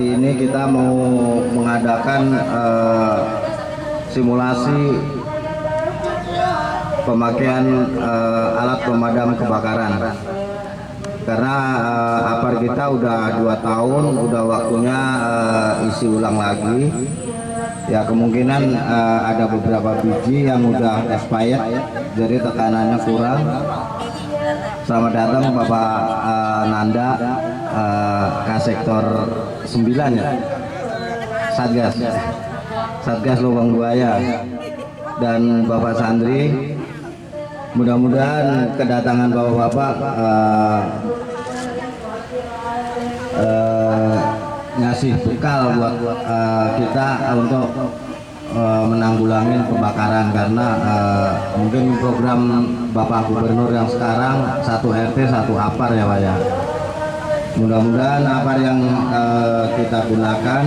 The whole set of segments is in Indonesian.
Ini kita mau mengadakan simulasi pemakaian alat pemadam kebakaran karena APAR kita udah 2 tahun, udah waktunya isi ulang lagi ya. Kemungkinan ada beberapa biji yang udah expired, jadi tekanannya kurang. Selamat datang Bapak Nanda, Sektor 9 ya, Satgas Lubang Buaya, dan Bapak Sandri. Mudah-mudahan kedatangan Bapak-Bapak ngasih bekal buat kita untuk menanggulangi kebakaran, karena mungkin program Bapak Gubernur yang sekarang 1 RT 1 APAR ya Pak ya. Mudah-mudahan APAR yang kita gunakan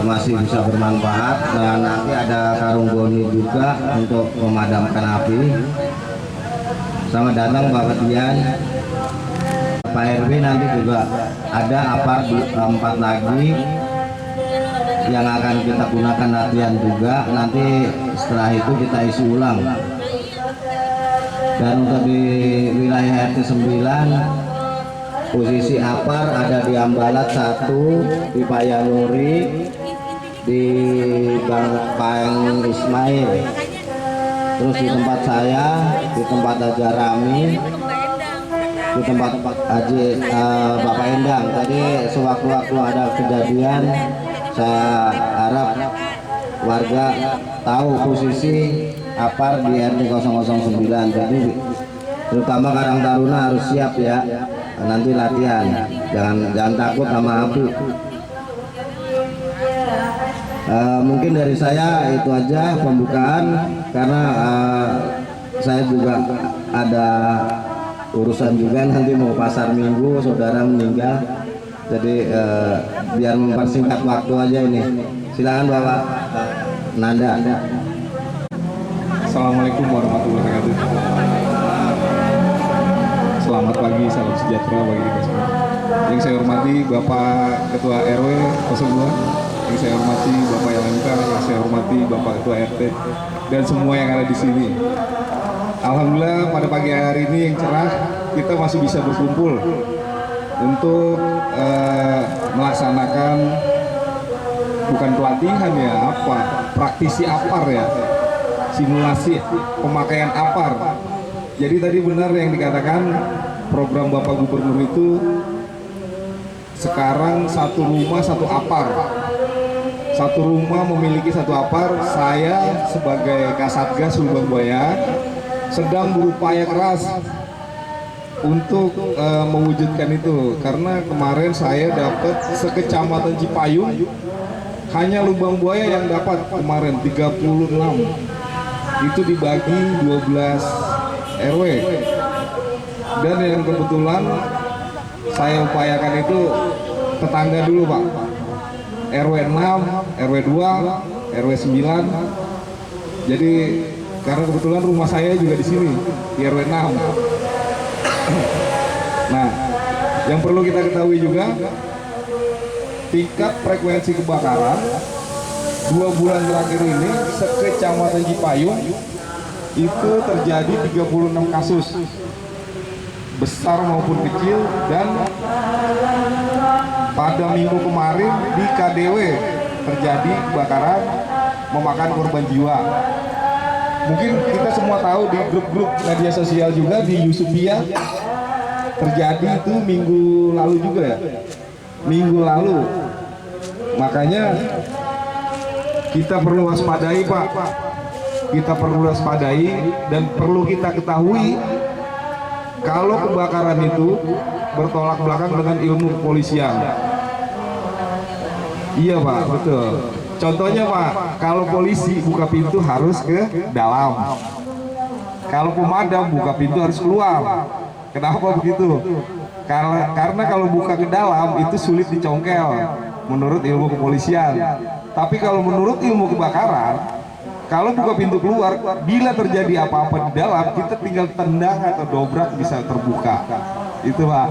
masih bisa bermanfaat, dan nanti ada karung goni juga untuk memadamkan api. Selamat datang Bapak Dian. Pak RW nanti juga ada APAR 4 lagi yang akan kita gunakan latihan juga. Nanti setelah itu kita isi ulang. Dan untuk di wilayah RT 9, posisi APAR ada di Ambalat 1, di Payanuri, di Bang Ismail, terus di tempat saya, di tempat Haji Rami, di tempat Bapak Endang. Tadi sewaktu-waktu ada kejadian, saya harap warga tahu posisi APAR di RT 009. Jadi terutama Karang Taruna harus siap ya, nanti latihan, jangan takut sama api. Mungkin dari saya itu aja pembukaan, karena saya juga ada urusan juga, nanti mau pasar minggu, saudara meninggal, jadi biar mempersingkat waktu aja ini. Silakan Bapak Nanda. Assalamualaikum warahmatullahi wabarakatuh. Selamat pagi, salam sejahtera bagi kita semua. Yang saya hormati Bapak Ketua RW 02, yang saya hormati Bapak LMK, yang saya hormati Bapak Ketua RT, dan semua yang ada di sini. Alhamdulillah pada pagi hari ini yang cerah, kita masih bisa berkumpul untuk melaksanakan bukan pelatihan ya, praktisi APAR ya, simulasi pemakaian APAR. Jadi tadi benar yang dikatakan program Bapak Gubernur itu sekarang 1 rumah 1 APAR. 1 rumah memiliki 1 APAR. Saya sebagai Kasatgas Lubang Buaya sedang berupaya keras untuk mewujudkan itu, karena kemarin saya dapat sekecamatan Cipayung hanya Lubang Buaya yang dapat kemarin 36, itu dibagi 12 RW, dan yang kebetulan saya upayakan itu tetangga dulu Pak, RW 6, RW 2, RW 9. Jadi karena kebetulan rumah saya juga di sini di RW 6. Nah, yang perlu kita ketahui juga, tingkat frekuensi kebakaran 2 bulan terakhir ini sekecamatan Cipayung itu terjadi 36 kasus, besar maupun kecil. Dan pada minggu kemarin di KDW terjadi kebakaran memakan korban jiwa. Mungkin kita semua tahu di grup-grup media sosial juga, di Yusufia terjadi itu minggu lalu juga ya, minggu lalu. Makanya kita perlu waspadai Pak, kita perlu waspadai, dan perlu kita ketahui kalau kebakaran itu bertolak belakang dengan ilmu kepolisian. Iya Pak, betul. Contohnya Pak, kalau polisi buka pintu harus ke dalam, kalau pemadam buka pintu harus keluar. Kenapa begitu? Karena kalau buka ke dalam itu sulit dicongkel menurut ilmu kepolisian. Tapi kalau menurut ilmu kebakaran, kalau buka pintu keluar, bila terjadi apa-apa di dalam, kita tinggal tendang atau dobrak bisa terbuka. Itu Pak.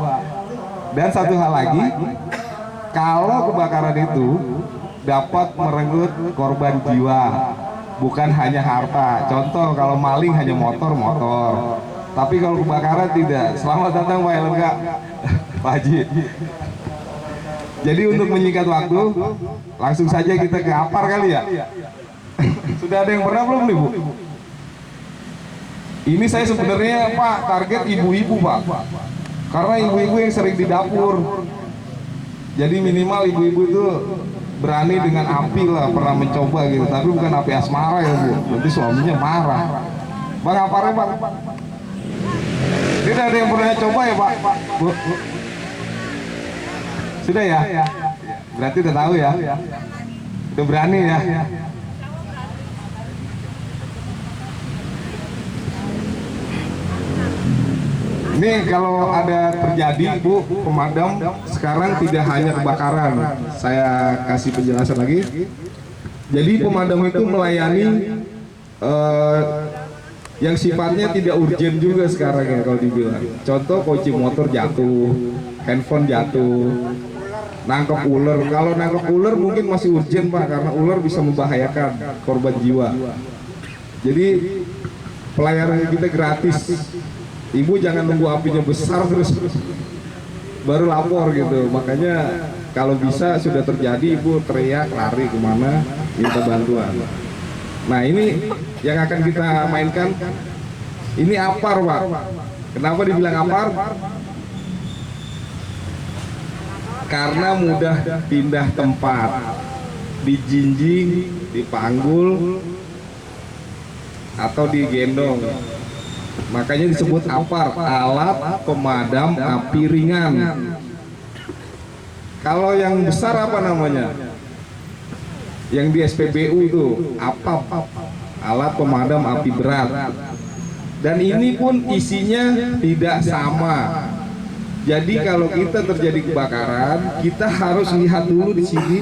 Dan satu hal lagi, kalau kebakaran itu dapat merenggut korban jiwa, bukan hanya harta. Contoh kalau maling hanya motor, tapi kalau kebakaran tidak. Selamat datang Pak LMK Pak Haji. Jadi untuk menyingkat waktu, langsung saja kita ke APAR kali ya. Sudah ada yang pernah belum nih Bu? Ini saya sebenarnya Pak target ibu-ibu Pak, karena ibu-ibu yang sering di dapur. Jadi minimal ibu-ibu itu berani dengan api lah, pernah mencoba gitu, tapi bukan api asmara ya Bu, nanti suaminya marah. Bang APAR Bang, tidak ada yang pernah coba ya Pak? Bu? Sudah ya? Berarti udah tahu ya? Udah berani ya? Ini kalau ada terjadi Bu, pemadam sekarang tidak hanya kebakaran. Saya kasih penjelasan lagi. Jadi pemadam itu melayani yang sifatnya tidak urgent juga sekarang ya kalau dibilang. Contoh kunci motor jatuh, handphone jatuh, nangkep ular. Kalau nangkep ular mungkin masih urgent Pak, karena ular bisa membahayakan korban jiwa. Jadi pelayanan kita gratis. Ibu jangan nunggu apinya besar terus baru lapor gitu. Makanya kalau bisa sudah terjadi ibu teriak, lari kemana, minta bantuan. Nah ini yang akan kita mainkan. Ini APAR Pak. Kenapa dibilang APAR? Karena mudah pindah tempat, dijinjing, dipanggul, atau digendong. Makanya disebut APAR, alat pemadam api ringan. Kalau yang besar apa namanya? Yang di SPBU itu APAP, alat pemadam api berat. Dan ini pun isinya tidak sama. Jadi kalau kita terjadi kebakaran, kita harus lihat dulu di sini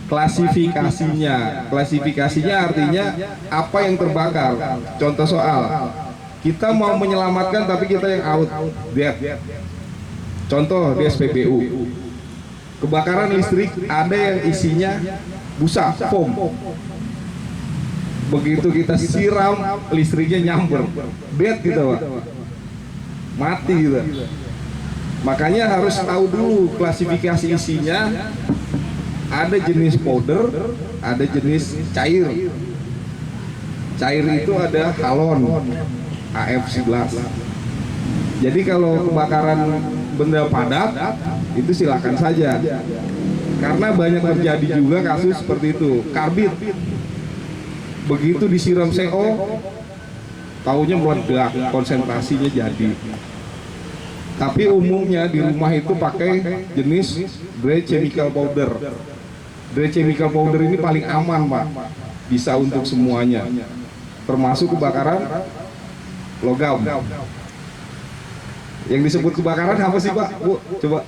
klasifikasinya. Klasifikasinya artinya apa yang terbakar. Contoh soal, kita mau menyelamatkan tapi kita yang out, dead. Contoh di SPBU, kebakaran listrik ada yang isinya busa, foam. Begitu kita siram, listriknya nyamber, dead gitu Pak, mati gitu. Makanya harus tahu dulu klasifikasi isinya. Ada jenis powder, ada jenis cair. Cair itu ada halon, AF11. Jadi kalau kebakaran benda padat, itu silakan saja. Karena banyak terjadi juga kasus seperti itu. Karbit, begitu disiram CO, taunya meledak, konsentrasinya jadi. Tapi umumnya di rumah itu pakai jenis dry chemical powder. Dry chemical powder ini paling aman Pak, bisa untuk semuanya, termasuk kebakaran logam. Yang disebut kebakaran apa sih Pak? Bu, coba.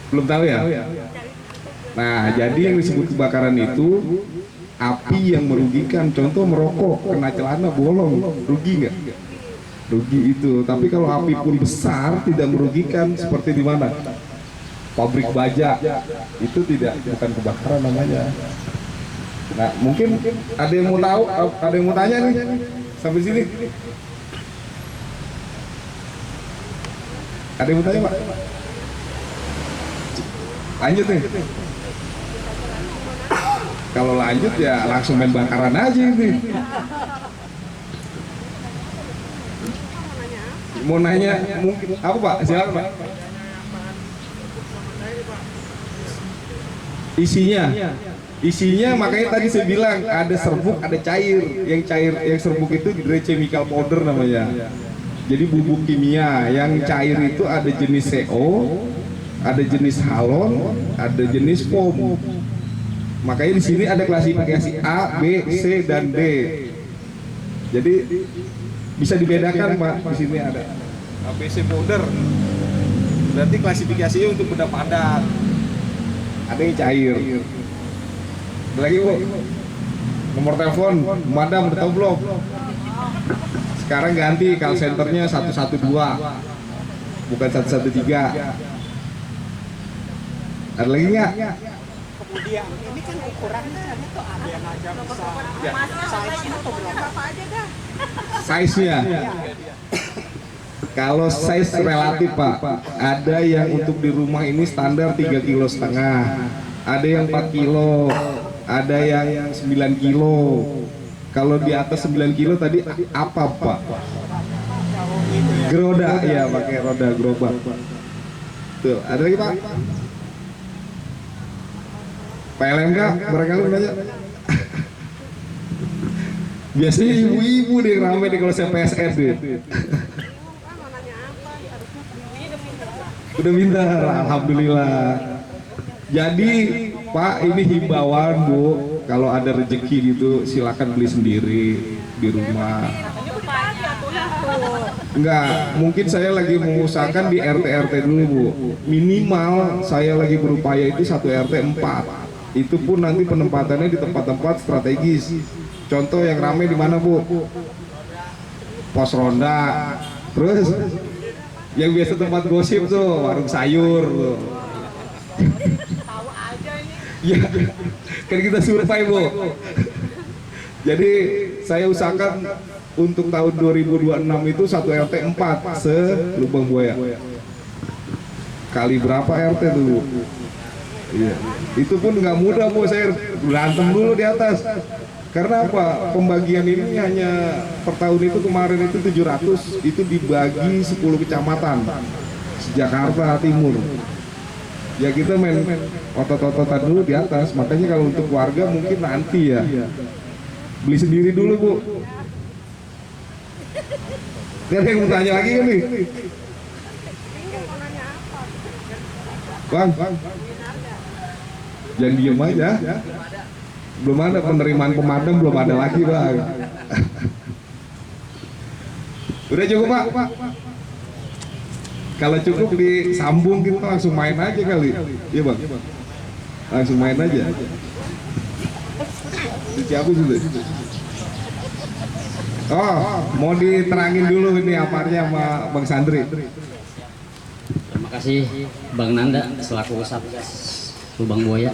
Belum tahu ya? Nah, jadi yang disebut kebakaran itu api yang merugikan. Contoh merokok, kena celana bolong, rugi nggak? Rugi itu. Tapi kalau api pun besar tidak merugikan. Seperti di mana? Pabrik baja, itu bukan kebakaran namanya. Nah, mungkin ada yang mau tahu, ada yang mau tanya nih sampai sini. Ada yang mau tanya Pak? Lanjut nih. Kalau lanjut ya langsung main bakaran aja ini. Mau nanya mungkin apa Pak? Silakan Pak. Isinya makanya tadi saya bilang ada serbuk, ada cair. Yang serbuk itu dry chemical powder namanya. Jadi bubuk kimia. Yang cair itu ada jenis CO, ada jenis halon, ada jenis foam. Makanya di sini ada klasifikasi A, B, C, dan D. Jadi bisa dibedakan Pak. Di sini ada ABC powder. Berarti klasifikasinya untuk benda padat. Ada yang cair. Ada lagi Bu. Nomor telepon, Madam udah tahu belum? Sekarang ganti call centernya 112. bukan 113. Ada lagi nggak? Kemudian ini kan ukurannya itu ada yang aja bisa size atau berapa aja dah. Size-nya. Kalau size relatif Pak, ada yang untuk di rumah ini standar 3,5 kilo, ada yang 4 kilo, ada yang 9 kilo. Kalau di atas 9 kilo tadi apa Pak? Geroda, ya pakai roda gerobak. Tuh, ada lagi Pak? PLMK barangkali nanya. Biasanya ibu-ibu deh yang rame deh kalau saya PSN deh. Udah minta, alhamdulillah. Jadi Pak, ini himbauan Bu, kalau ada rezeki gitu silakan beli sendiri di rumah. Enggak, mungkin saya lagi mengusahakan di RT-RT dulu Bu. Minimal saya lagi berupaya itu 1 RT 4. Itu pun nanti penempatannya di tempat-tempat strategis. Contoh yang ramai di mana Bu? Pos ronda. Terus yang biasa tempat gosip tuh warung sayur tuh. Tahu aja ini. Ya, kan kita survei Bu. Jadi saya usahakan untuk tahun 2026 itu 1 RT 4 se-Lubang Buaya. Kali berapa RT tuh? Iya, itu pun nggak mudah Bu, saya berantem dulu di atas. Karena apa? Pembagian ini hanya per tahun itu kemarin itu 700, itu dibagi 10 kecamatan Jakarta Timur. Ya kita main otot-ototan dulu di atas. Makanya kalau untuk warga mungkin nanti ya beli sendiri dulu Bu. Gak ada yang mau tanya lagi kan nih? Bang, jangan diem aja. Belum ada penerimaan pemadam, belum ada lagi Bang. Udah cukup Pak? Kalau cukup disambung kita langsung main aja kali. Iya Bang? Langsung main aja. Siapa sudah? Oh, mau diterangin dulu ini aparnya sama Bang Sandri. Terima kasih Bang Nanda selaku Satgas Lubang Buaya.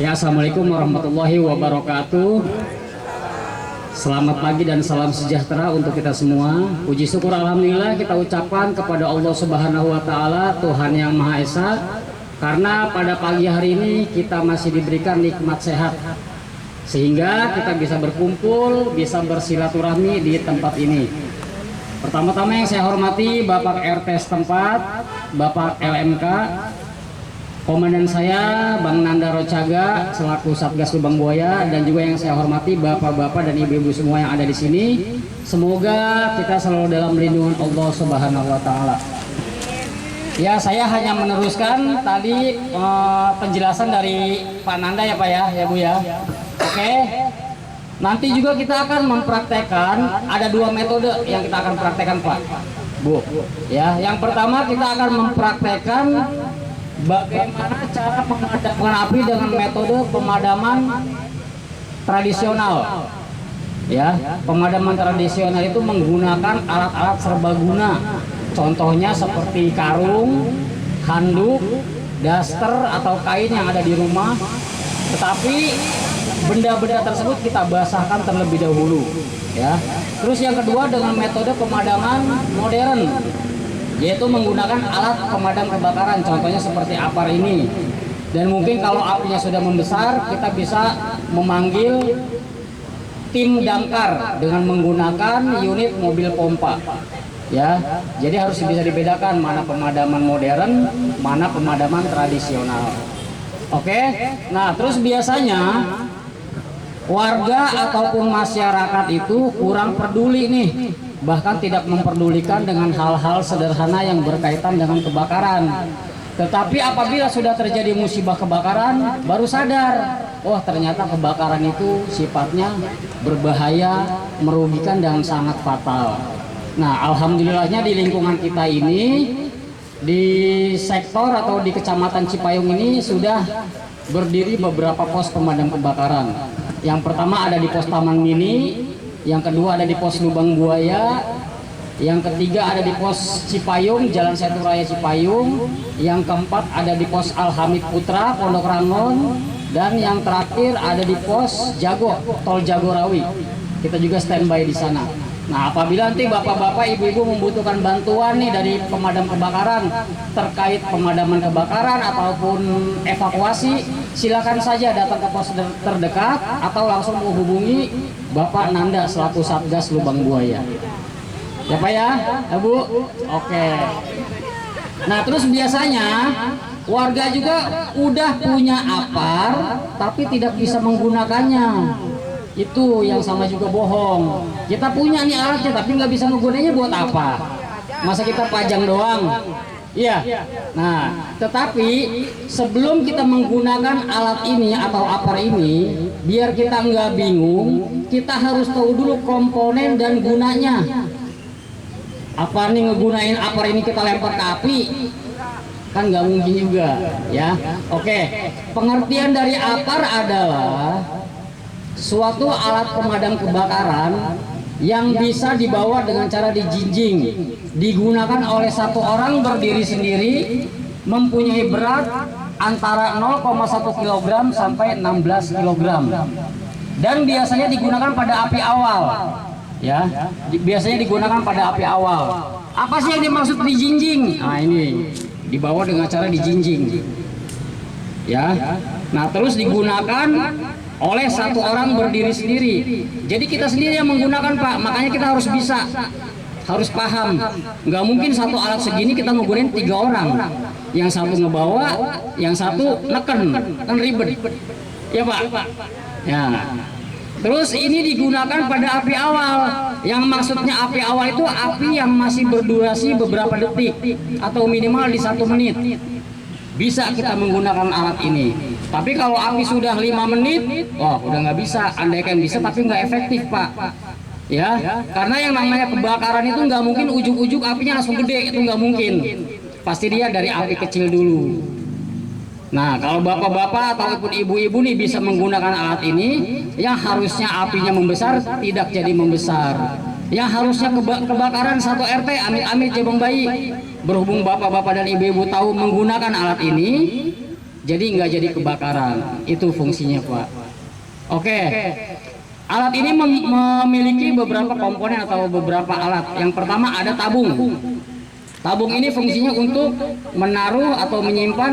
Ya, assalamualaikum warahmatullahi wabarakatuh. Selamat pagi dan salam sejahtera untuk kita semua. Puji syukur alhamdulillah kita ucapkan kepada Allah Subhanahu wa taala, Tuhan yang Maha Esa, karena pada pagi hari ini kita masih diberikan nikmat sehat sehingga kita bisa berkumpul, bisa bersilaturahmi di tempat ini. Pertama-tama yang saya hormati Bapak RT setempat, Bapak LMK, komandan saya Bang Nanda Rocaga selaku Satgas Lubang Buaya, dan juga yang saya hormati bapak-bapak dan ibu-ibu semua yang ada di sini. Semoga kita selalu dalam lindungan Allah Subhanahu wa taala. Ya, saya hanya meneruskan tadi penjelasan dari Pak Nanda ya Pak ya Bu ya. Oke. Nanti juga kita akan mempraktekkan, ada 2 metode yang kita akan praktekkan Pak Bu. Ya, yang pertama kita akan mempraktekkan bagaimana cara memadamkan api dengan metode pemadaman tradisional. Ya, pemadaman tradisional itu menggunakan alat-alat serbaguna. Contohnya seperti karung, handuk, daster atau kain yang ada di rumah. Tetapi benda-benda tersebut kita basahkan terlebih dahulu, ya. Terus yang kedua dengan metode pemadaman modern, yaitu menggunakan alat pemadam kebakaran, contohnya seperti apar ini. Dan mungkin kalau apinya sudah membesar, kita bisa memanggil tim damkar dengan menggunakan unit mobil pompa. Ya, jadi harus bisa dibedakan mana pemadaman modern, mana pemadaman tradisional. Oke, nah terus biasanya warga ataupun masyarakat itu kurang peduli nih, bahkan tidak memperdulikan dengan hal-hal sederhana yang berkaitan dengan kebakaran. Tetapi apabila sudah terjadi musibah kebakaran, baru sadar, oh ternyata kebakaran itu sifatnya berbahaya, merugikan dan sangat fatal. Nah, alhamdulillahnya di lingkungan kita ini, di sektor atau di Kecamatan Cipayung ini sudah berdiri beberapa pos pemadam kebakaran. Yang pertama ada di pos Taman Mini, yang kedua ada di pos Lubang Buaya, Yang ketiga ada di pos Cipayung, Jalan Setu Raya Cipayung. Yang keempat ada di pos Alhamid Putra, Pondok Rangon. Dan yang terakhir ada di pos Jago, Tol Jagorawi. Kita juga standby di sana. Nah, apabila nanti bapak-bapak, ibu-ibu membutuhkan bantuan nih dari pemadam kebakaran terkait pemadaman kebakaran ataupun evakuasi, silakan saja datang ke pos terdekat atau langsung menghubungi Bapak Nanda selaku Satgas Lubang Buaya. Ya Pak ya, Bu? Oke. Nah, terus biasanya warga juga udah punya APAR tapi tidak bisa menggunakannya. Itu yang sama juga bohong. Kita punya nih alatnya tapi nggak bisa menggunakannya, buat apa? Masa kita pajang doang? Iya. Nah, tetapi sebelum kita menggunakan alat ini atau APAR ini, biar kita nggak bingung, kita harus tahu dulu komponen dan gunanya. Apa nih ngegunain APAR ini kita lempar ke api? Kan nggak mungkin juga, ya. Oke, pengertian dari APAR adalah suatu alat pemadam kebakaran yang bisa dibawa dengan cara dijinjing, digunakan oleh satu orang berdiri sendiri, mempunyai berat antara 0,1 kg sampai 16 kg, dan biasanya digunakan pada api awal. Ya, biasanya digunakan pada api awal. Apa sih yang dimaksud dijinjing? Nah, ini dibawa dengan cara dijinjing. Ya, nah terus digunakan oleh satu orang berdiri sendiri. Jadi kita sendiri yang menggunakan, Pak. Makanya kita harus bisa, harus paham. Nggak mungkin satu alat segini kita menggunakan 3 orang. Yang satu ngebawa, yang satu neken, kan ribet. Ya Pak. Ya. Terus ini digunakan pada api awal. Yang maksudnya api awal itu api yang masih berdurasi beberapa detik atau minimal di 1 menit. Bisa kita menggunakan alat ini. Tapi kalau api sudah 5 menit, wah udah nggak bisa. Andaikan bisa tapi nggak efektif, Pak. Ya, karena yang namanya kebakaran itu nggak mungkin ujuk-ujuk apinya langsung gede, itu nggak mungkin. Pasti dia dari api kecil dulu. Nah, kalau bapak-bapak ataupun ibu-ibu nih bisa menggunakan alat ini, yang harusnya apinya membesar tidak jadi membesar. Yang harusnya kebakaran satu RT amit-amit jebong bayi. Berhubung bapak-bapak dan ibu-ibu tahu menggunakan alat ini, jadi nggak jadi kebakaran. Itu fungsinya, Pak. Oke. Alat ini memiliki beberapa komponen atau beberapa alat. Yang pertama ada tabung. Tabung ini fungsinya untuk menaruh atau menyimpan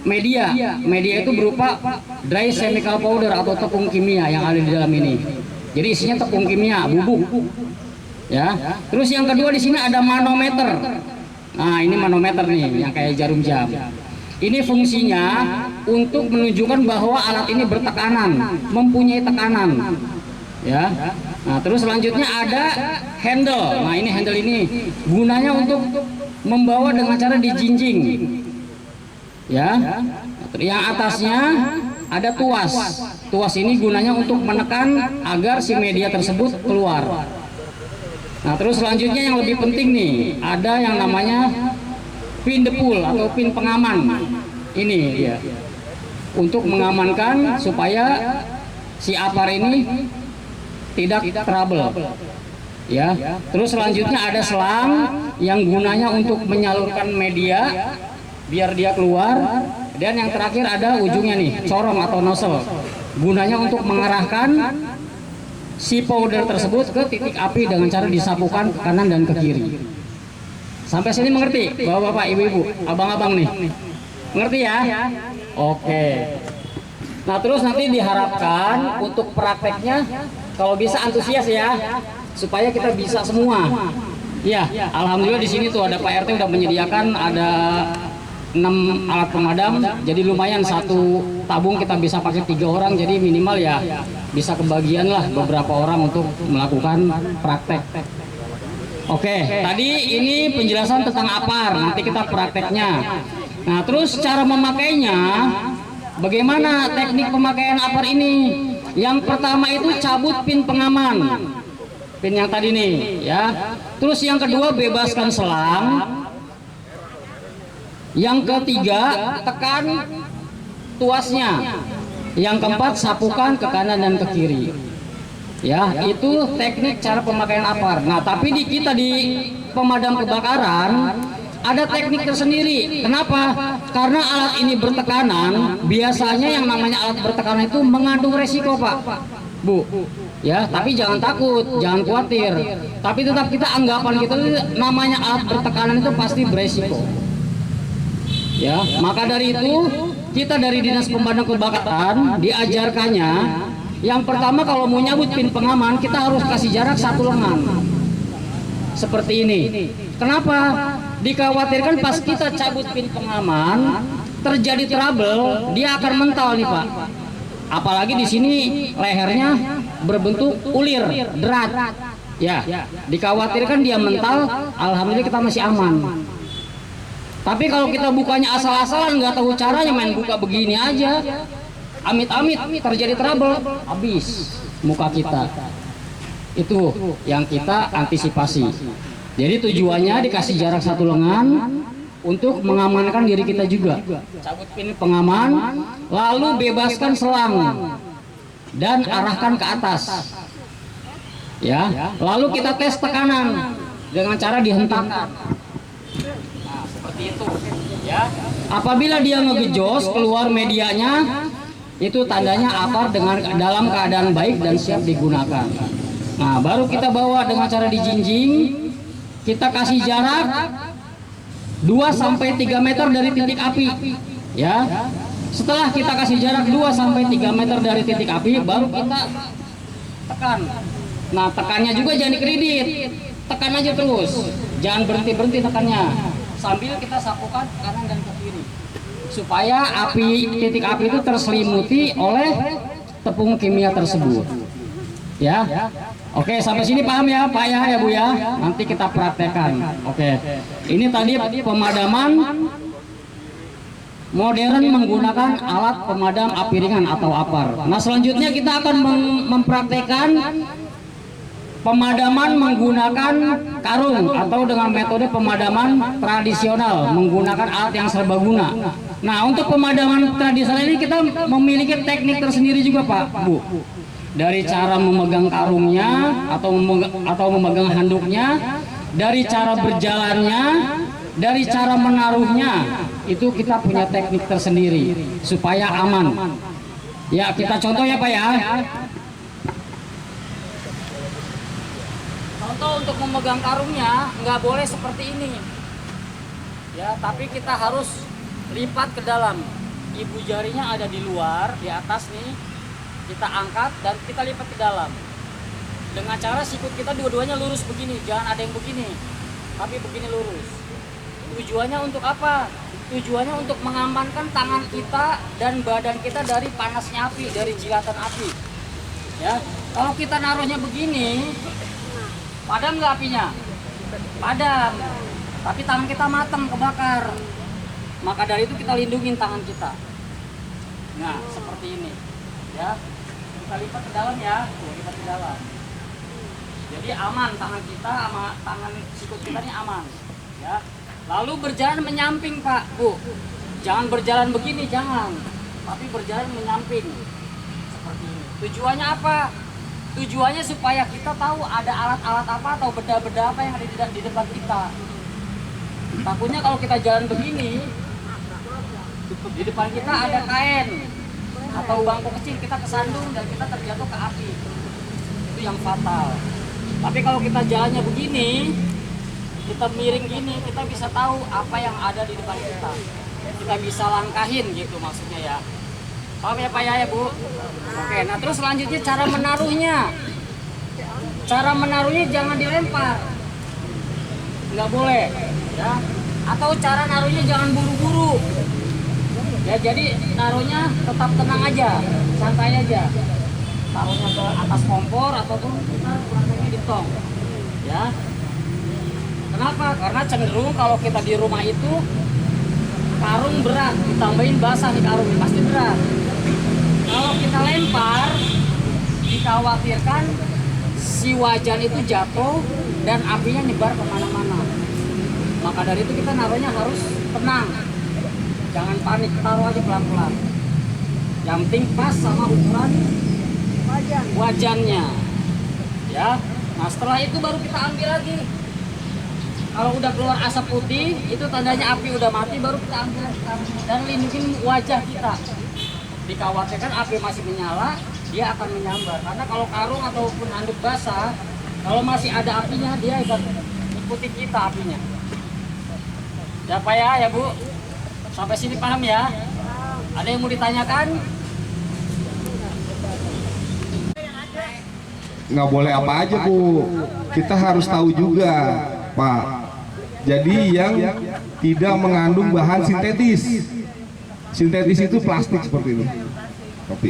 media. Media itu berupa dry chemical powder atau tepung kimia yang ada di dalam ini. Jadi isinya tepung kimia, bubuk. Ya. Terus yang kedua di sini ada manometer. Nah, ini manometer nih yang kayak jarum jam. Ini fungsinya untuk menunjukkan bahwa alat ini bertekanan, mempunyai tekanan. Ya. Nah, terus selanjutnya ada handle. Nah, ini handle ini gunanya untuk membawa dengan cara dijinjing. Ya. Yang atasnya ada tuas. Tuas ini gunanya untuk menekan agar si media tersebut keluar. Nah, terus selanjutnya yang lebih penting nih, ada yang namanya pin depul atau pin pengaman. Ini dia. Untuk mengamankan supaya si APAR ini tidak trouble. Ya. Terus selanjutnya ada selang yang gunanya untuk menyalurkan media biar dia keluar, dan yang terakhir ada ujungnya nih, corong atau nozzle. Gunanya untuk mengarahkan si powder tersebut ke titik api dengan cara disapukan ke kanan dan ke kiri. Sampai sini mengerti, Bapak-bapak, Ibu-ibu, abang-abang nih? Ngerti ya? Oke. Nah, terus nanti diharapkan untuk prakteknya kalau bisa antusias ya, supaya kita bisa semua. Ya, alhamdulillah di sini tuh ada Pak RT udah menyediakan ada 6 alat pemadam, jadi lumayan satu tabung kita bisa pakai 3 orang, jadi minimal ya bisa kebagian lah beberapa orang untuk melakukan praktek. Oke, tadi ini penjelasan tentang APAR, nanti kita prakteknya. Nah, terus cara memakainya, bagaimana teknik pemakaian APAR ini? Yang pertama itu cabut pin pengaman, pin yang tadi nih ya. Terus yang kedua bebaskan selang. Yang ketiga tekan tuasnya. Yang keempat sapukan ke kanan dan ke kiri. Ya, itu teknik cara pemakaian APAR. Nah, tapi di kita di pemadam kebakaran ada teknik tersendiri. Kenapa? Karena alat ini bertekanan, biasanya yang namanya alat bertekanan itu mengandung resiko, Pak, Bu. Ya, tapi jangan takut, jangan khawatir. Tapi tetap kita anggapan kita itu namanya alat bertekanan itu pasti beresiko. Ya, maka dari itu kita dari Dinas Pemadam Kebakaran diajarkannya yang pertama kalau mau nyabut pin pengaman kita harus kasih jarak 1 lengan. Seperti ini. Kenapa? Dikhawatirkan pas kita cabut pin pengaman terjadi trouble, dia akan mental nih, Pak. Apalagi di sini lehernya berbentuk ulir, derat. Ya, dikhawatirkan dia mental, alhamdulillah kita masih aman. Tapi kalau kita bukanya asal-asalan, nggak tahu caranya, main buka begini aja, amit-amit terjadi trouble, habis muka kita. Itu yang kita antisipasi. Jadi tujuannya dikasih jarak 1 lengan untuk mengamankan diri kita juga. Cabut pin pengaman, lalu bebaskan selang dan arahkan ke atas. Ya, lalu kita tes tekanan dengan cara dihentakkan. Nah, seperti itu. Ya, apabila dia ngegejos keluar medianya, itu tandanya apar dalam keadaan baik dan siap digunakan. Nah, baru kita bawa dengan cara dijinjing, kita kasih jarak 2-3 meter dari titik api. Ya, setelah kita kasih jarak 2-3 meter dari titik api, baru kita tekan. Nah, tekannya juga jangan dikredit, tekan aja terus, jangan berhenti tekannya, sambil kita sapukan ke kanan dan ke kiri, supaya titik api itu terselimuti oleh tepung kimia tersebut. Ya, oke, sampai sini paham ya Pak ya Bu ya. Nanti kita praktekkan. Oke, ini tadi pemadaman modern menggunakan alat pemadam api ringan atau APAR. Nah, selanjutnya kita akan mempraktekkan pemadaman menggunakan karung atau dengan metode pemadaman tradisional menggunakan alat yang serbaguna. Nah, untuk pemadaman tradisional ini kita memiliki teknik tersendiri juga Pak Bu. Dari cara memegang karungnya atau memegang handuknya, dari cara berjalannya, dari cara menaruhnya, itu kita punya teknik tersendiri supaya aman. Ya, kita contoh ya Pak ya. Contoh untuk memegang karungnya nggak boleh seperti ini. Ya, tapi kita harus lipat ke dalam. Ibu jarinya ada di luar, di atas nih. Kita angkat dan kita lipat ke dalam. Dengan cara sikut kita dua-duanya lurus begini, jangan ada yang begini, tapi begini lurus. Tujuannya untuk apa? Tujuannya untuk mengamankan tangan kita dan badan kita dari panasnya api, dari jilatan api. Ya, kalau kita naruhnya begini, padam nggak apinya? Padam. Tapi tangan kita matang, kebakar. Maka dari itu kita lindungin tangan kita. Nah, seperti ini. Ya, kita lipat ke dalam ya. Tuh, lipat ke dalam. Jadi aman tangan kita sama tangan sikut kita ini aman. Ya. Lalu berjalan menyamping Pak, Bu. Jangan berjalan begini, jangan. Tapi berjalan menyamping. Seperti ini. Tujuannya apa? Tujuannya supaya kita tahu ada alat-alat apa atau benda-benda apa yang ada di depan kita. Takutnya kalau kita jalan begini, di depan kita ada kain atau bangku kecil, kita kesandung dan kita terjatuh ke api. Itu yang fatal. Tapi kalau kita jalannya begini, kita miring gini, kita bisa tahu apa yang ada di depan kita. Kita bisa langkahin gitu maksudnya ya. Paham ya Pak ya Bu? Oke, nah terus selanjutnya cara menaruhnya. Cara menaruhnya jangan dilempar. Nggak boleh. Ya. Atau cara naruhnya jangan buru-buru. Ya, jadi naruhnya tetap tenang aja, santai aja. Taruhnya ke atas kompor ataupun kita prakteknya di tong. Ya. Kenapa? Karena cenderung kalau kita di rumah itu karung berat, ditambahin basah di karung pasti berat. Kalau kita lempar, dikhawatirkan si wajan itu jatuh dan apinya nyebar kemana-mana. Maka dari itu kita naruhnya harus tenang. Jangan panik, taruh aja pelan-pelan. Yang penting pas sama ukuran wajannya. Ya. Nah, setelah itu baru kita ambil lagi. Kalau udah keluar asap putih, itu tandanya api udah mati, baru kita ambil dan lindungin wajah kita. Dikhawatirkan api masih menyala, dia akan menyambar. Karena kalau karung ataupun handuk basah, kalau masih ada apinya, dia akan ikuti kita apinya. Ya Pak ya Bu, sampai sini paham ya? Ada yang mau ditanyakan? Nggak boleh apa aja Bu, kita harus tahu juga Pak. Jadi yang tidak mengandung bahan sintetis. Sintetis itu plastik seperti itu. Tapi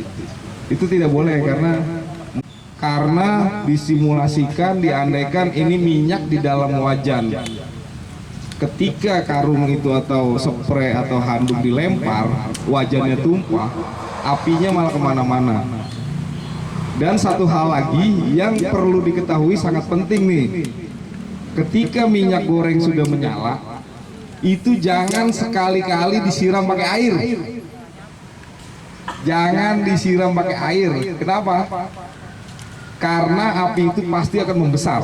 itu tidak boleh karena disimulasikan, diandaikan ini minyak di dalam wajan. Ketika karung itu atau spray atau handuk dilempar, wajannya tumpah, apinya malah kemana-mana. Dan satu hal lagi yang perlu diketahui sangat penting nih, ketika minyak goreng sudah menyala, itu jangan sekali-kali disiram pakai air. Jangan disiram pakai air. Kenapa? Karena api itu pasti akan membesar.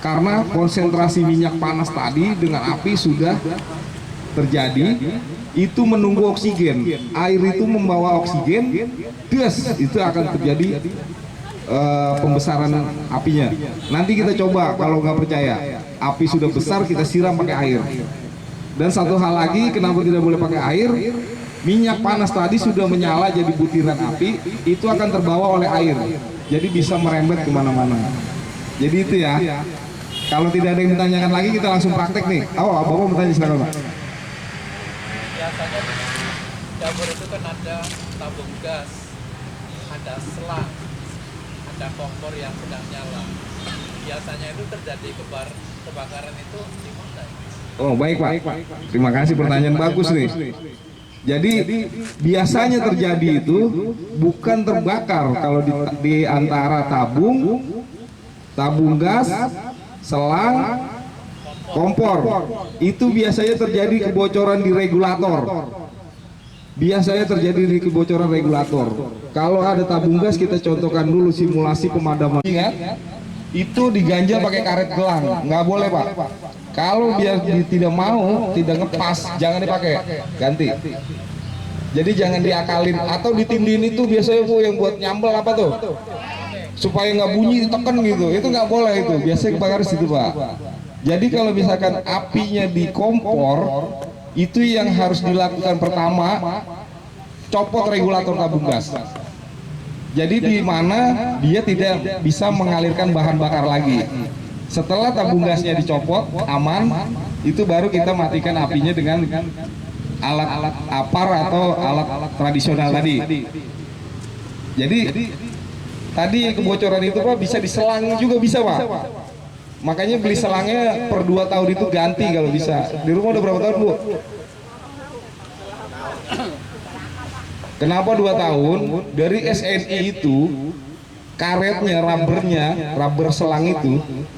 Karena konsentrasi minyak panas tadi dengan api sudah terjadi, itu menunggu oksigen. Air itu membawa oksigen, itu akan terjadi pembesaran apinya. Nanti kita coba, kalau nggak percaya, api sudah besar kita siram pakai air. Dan satu hal lagi, kenapa tidak boleh pakai air? Minyak panas tadi sudah menyala jadi butiran api, itu akan terbawa oleh air, jadi bisa merembet kemana-mana. Jadi itu ya. Kalau tidak ada yang ditanyakan lagi, kita langsung praktek nih. Oh, Bapak mau tanya, silakan Pak. Biasanya di dapur itu kan ada tabung gas, ada selang, ada kompor yang sedang nyala. Biasanya itu terjadi kebakaran itu di mana? Oh, baik Pak. Terima kasih, pertanyaan bagus nih. Jadi biasanya terjadi itu bukan terbakar kalau di antara tabung gas, selang, kompor. Itu biasanya terjadi kebocoran di regulator. Biasanya terjadi di kebocoran regulator. Kalau ada tabung gas, kita contohkan dulu simulasi pemadaman. Ingat, itu diganjel pakai karet gelang, nggak boleh Pak. Kalau dia tidak mau, tidak ngepas, jangan dipakai, ganti. Jadi jangan diakalin atau ditindihin, itu biasanya Bu yang buat nyambel apa tuh? Supaya nggak bunyi ditekan gitu, itu nggak boleh itu. Biasanya kebakaran situ Pak. Jadi kalau misalkan apinya di kompor, itu yang harus dilakukan pertama, copot regulator tabung gas. Jadi di mana dia tidak bisa mengalirkan bahan bakar lagi. Setelah tabung gasnya dicopot, aman, itu baru kita matikan apinya dengan alat-alat apar atau alat tradisional tadi. Jadi tadi kebocoran itu Pak bisa diselang juga bisa Pak. Makanya beli selangnya per 2 tahun itu ganti kalau bisa. Di rumah udah berapa tahun Bu? Kenapa 2 tahun? Dari SNI itu karetnya, rubber selang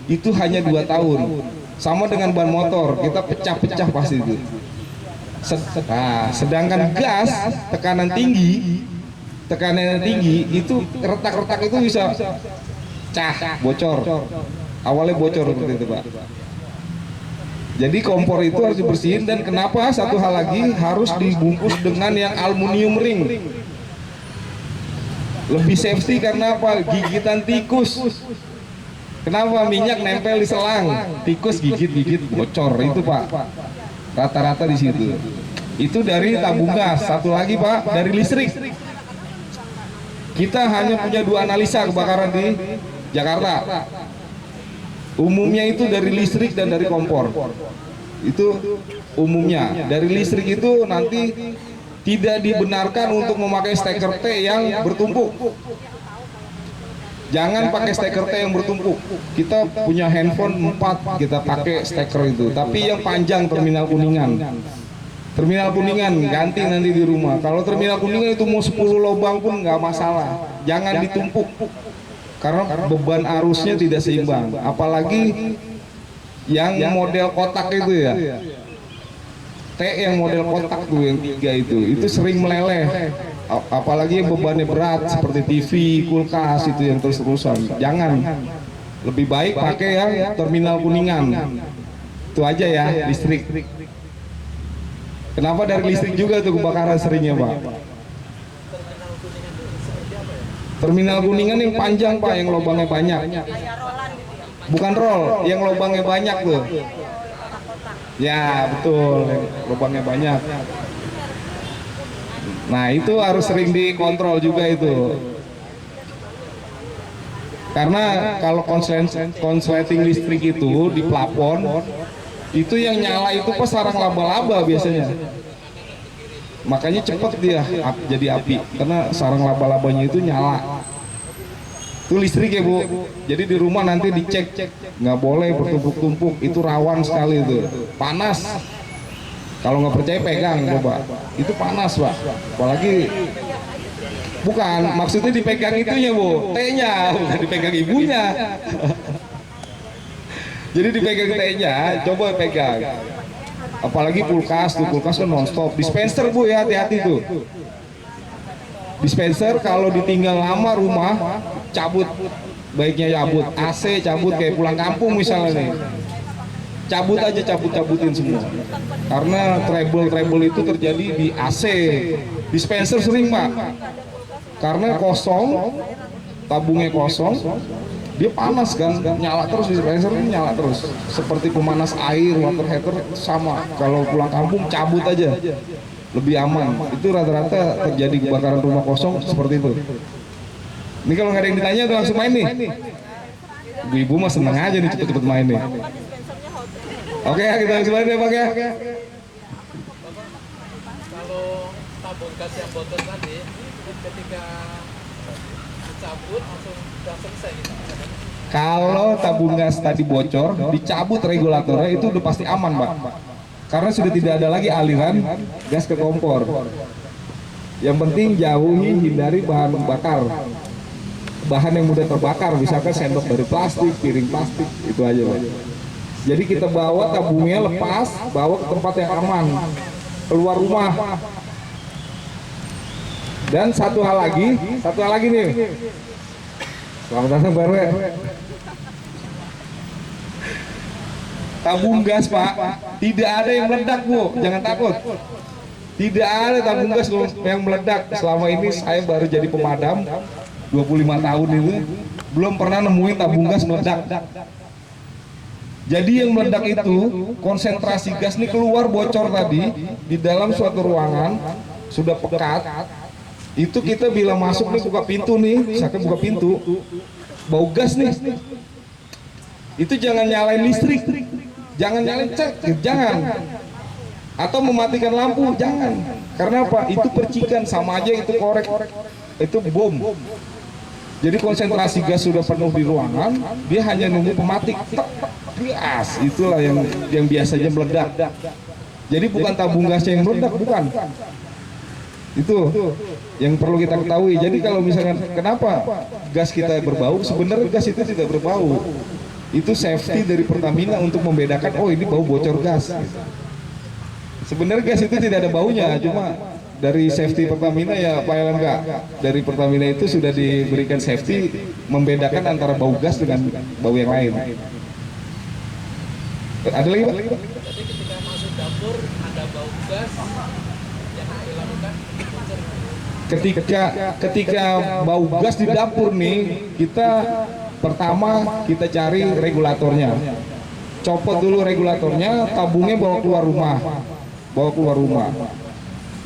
itu hanya 2 tahun. Sama dengan ban motor, kita pecah-pecah pasti itu. Nah, sedangkan gas tekanannya tinggi, itu retak-retak itu bisa bocor. Awalnya bocor seperti itu Pak. Jadi kompor itu harus dibersihin, dan kenapa satu hal lagi harus dibungkus dengan yang aluminium ring. Lebih safety karena apa? Gigitan tikus. Kenapa? Minyak nempel di selang, tikus gigit bocor itu Pak. Rata-rata di situ. Itu dari tabung gas. Satu lagi Pak, dari listrik. Kita hanya punya 2 analisa kebakaran di Jakarta. Umumnya itu dari listrik dan dari kompor. Itu umumnya. Dari listrik itu nanti tidak dibenarkan untuk memakai steker T yang bertumpuk. Jangan pakai steker T yang bertumpuk. Kita punya handphone 4, kita pakai steker itu. Tapi yang panjang terminal Kuningan. Terminal Kuningan ganti nanti di rumah. Kalau terminal Kuningan itu mau 10 lubang pun nggak masalah. Jangan ditumpuk. Karena beban arusnya tidak seimbang, apalagi yang model kotak itu ya, T yang model kotak tuh yang 3 itu sering meleleh, apalagi yang bebannya berat seperti TV, kulkas itu yang terus-terusan. Jangan, lebih baik pakai yang terminal Kuningan. Itu aja ya, listrik. Kenapa dari listrik juga tuh kebakaran seringnya, Pak? Terminal Kuningan yang panjang, Pak, yang lubangnya banyak. Bukan roll, yang lubangnya banyak tuh. Ya, betul, lubangnya banyak. Nah, itu harus sering dikontrol juga itu. Karena kalau konsleting listrik itu di plafon, itu yang nyala itu pas sarang laba-laba biasanya. Makanya cepat dia jadi api, karena sarang laba-labanya itu nyala. Itu listrik ya, Bu. Jadi di rumah nanti dicek, nggak boleh bertumpuk-tumpuk, itu rawan sekali itu. Panas. Kalau nggak percaya pegang coba. Itu panas, Pak. Apalagi bukan, maksudnya dipegang itunya, Bu, T-nya, bukan dipegang ibunya. Jadi dipegang T-nya, coba pegang. Apalagi kulkas, tuh kulkas kan nonstop. Dispenser, Bu, ya hati-hati tuh. Dispenser kalau ditinggal lama rumah, cabut, baiknya cabut. AC cabut, kayak pulang kampung misalnya nih. Cabut aja, cabut-cabutin semua. Karena trouble itu terjadi di AC. Dispenser sering, Pak. Karena kosong, tabungnya kosong, dia panas kan, nyala terus, dispenser ini nyala terus. Seperti pemanas air, water heater sama. Kalau pulang kampung cabut aja, lebih aman. Itu rata-rata terjadi kebakaran rumah kosong seperti itu. Ini kalau nggak ada yang ditanya tuh langsung main nih. Ibu-ibu mah seneng aja nih cepet-cepet main nih. Oke, kita langsung main deh, Pak ya. Kalau tabung gas yang bocor tadi, ketika dicabut langsung udah selesai gitu. Kalau tabung gas tadi bocor, dicabut regulatornya itu udah pasti aman, Pak. Karena sudah tidak ada lagi aliran gas ke kompor. Yang penting jauhi, hindari bahan bakar. Bahan yang mudah terbakar, misalkan sendok dari plastik, piring plastik, itu aja, Pak. Jadi kita bawa tabungnya lepas, bawa ke tempat yang aman, keluar rumah. Dan satu hal lagi nih. Selamat datang Baru ya. Tabung gas, Pak, tidak ada yang meledak, Bu, jangan takut. Tidak ada tabung gas yang meledak. Selama ini saya baru jadi pemadam 25 tahun ini, belum pernah nemuin tabung gas meledak. Jadi yang meledak itu konsentrasi gas ini keluar bocor tadi di dalam suatu ruangan, sudah pekat. Itu kita bila masuk nih, buka pintu nih, misalkan buka pintu, bau gas nih. Itu jangan nyalain listrik, jangan nyalain cek, jangan. Atau mematikan lampu, jangan. Karena apa? Itu percikan, sama aja itu korek, itu bom. Jadi konsentrasi gas sudah penuh di ruangan, dia hanya nunggu pematik. Gas, itulah yang biasanya meledak. Jadi bukan tabung gasnya yang meledak, bukan. Itu yang perlu kita ketahui. Jadi kalau misalkan kenapa gas kita berbau, sebenarnya gas itu tidak berbau. Itu safety dari Pertamina untuk membedakan, oh ini bau bocor gas. Sebenarnya gas itu tidak ada baunya, cuma dari safety Pertamina ya Pak Elangga, dari Pertamina itu sudah diberikan safety membedakan antara bau gas dengan bau yang lain. Ada lagi, Pak? Jadi ketika masuk dapur ada bau gas yang dilakukan. Ketika bau gas di dapur nih, kita pertama kita cari regulatornya. Copot dulu regulatornya, tabungnya bawa keluar rumah.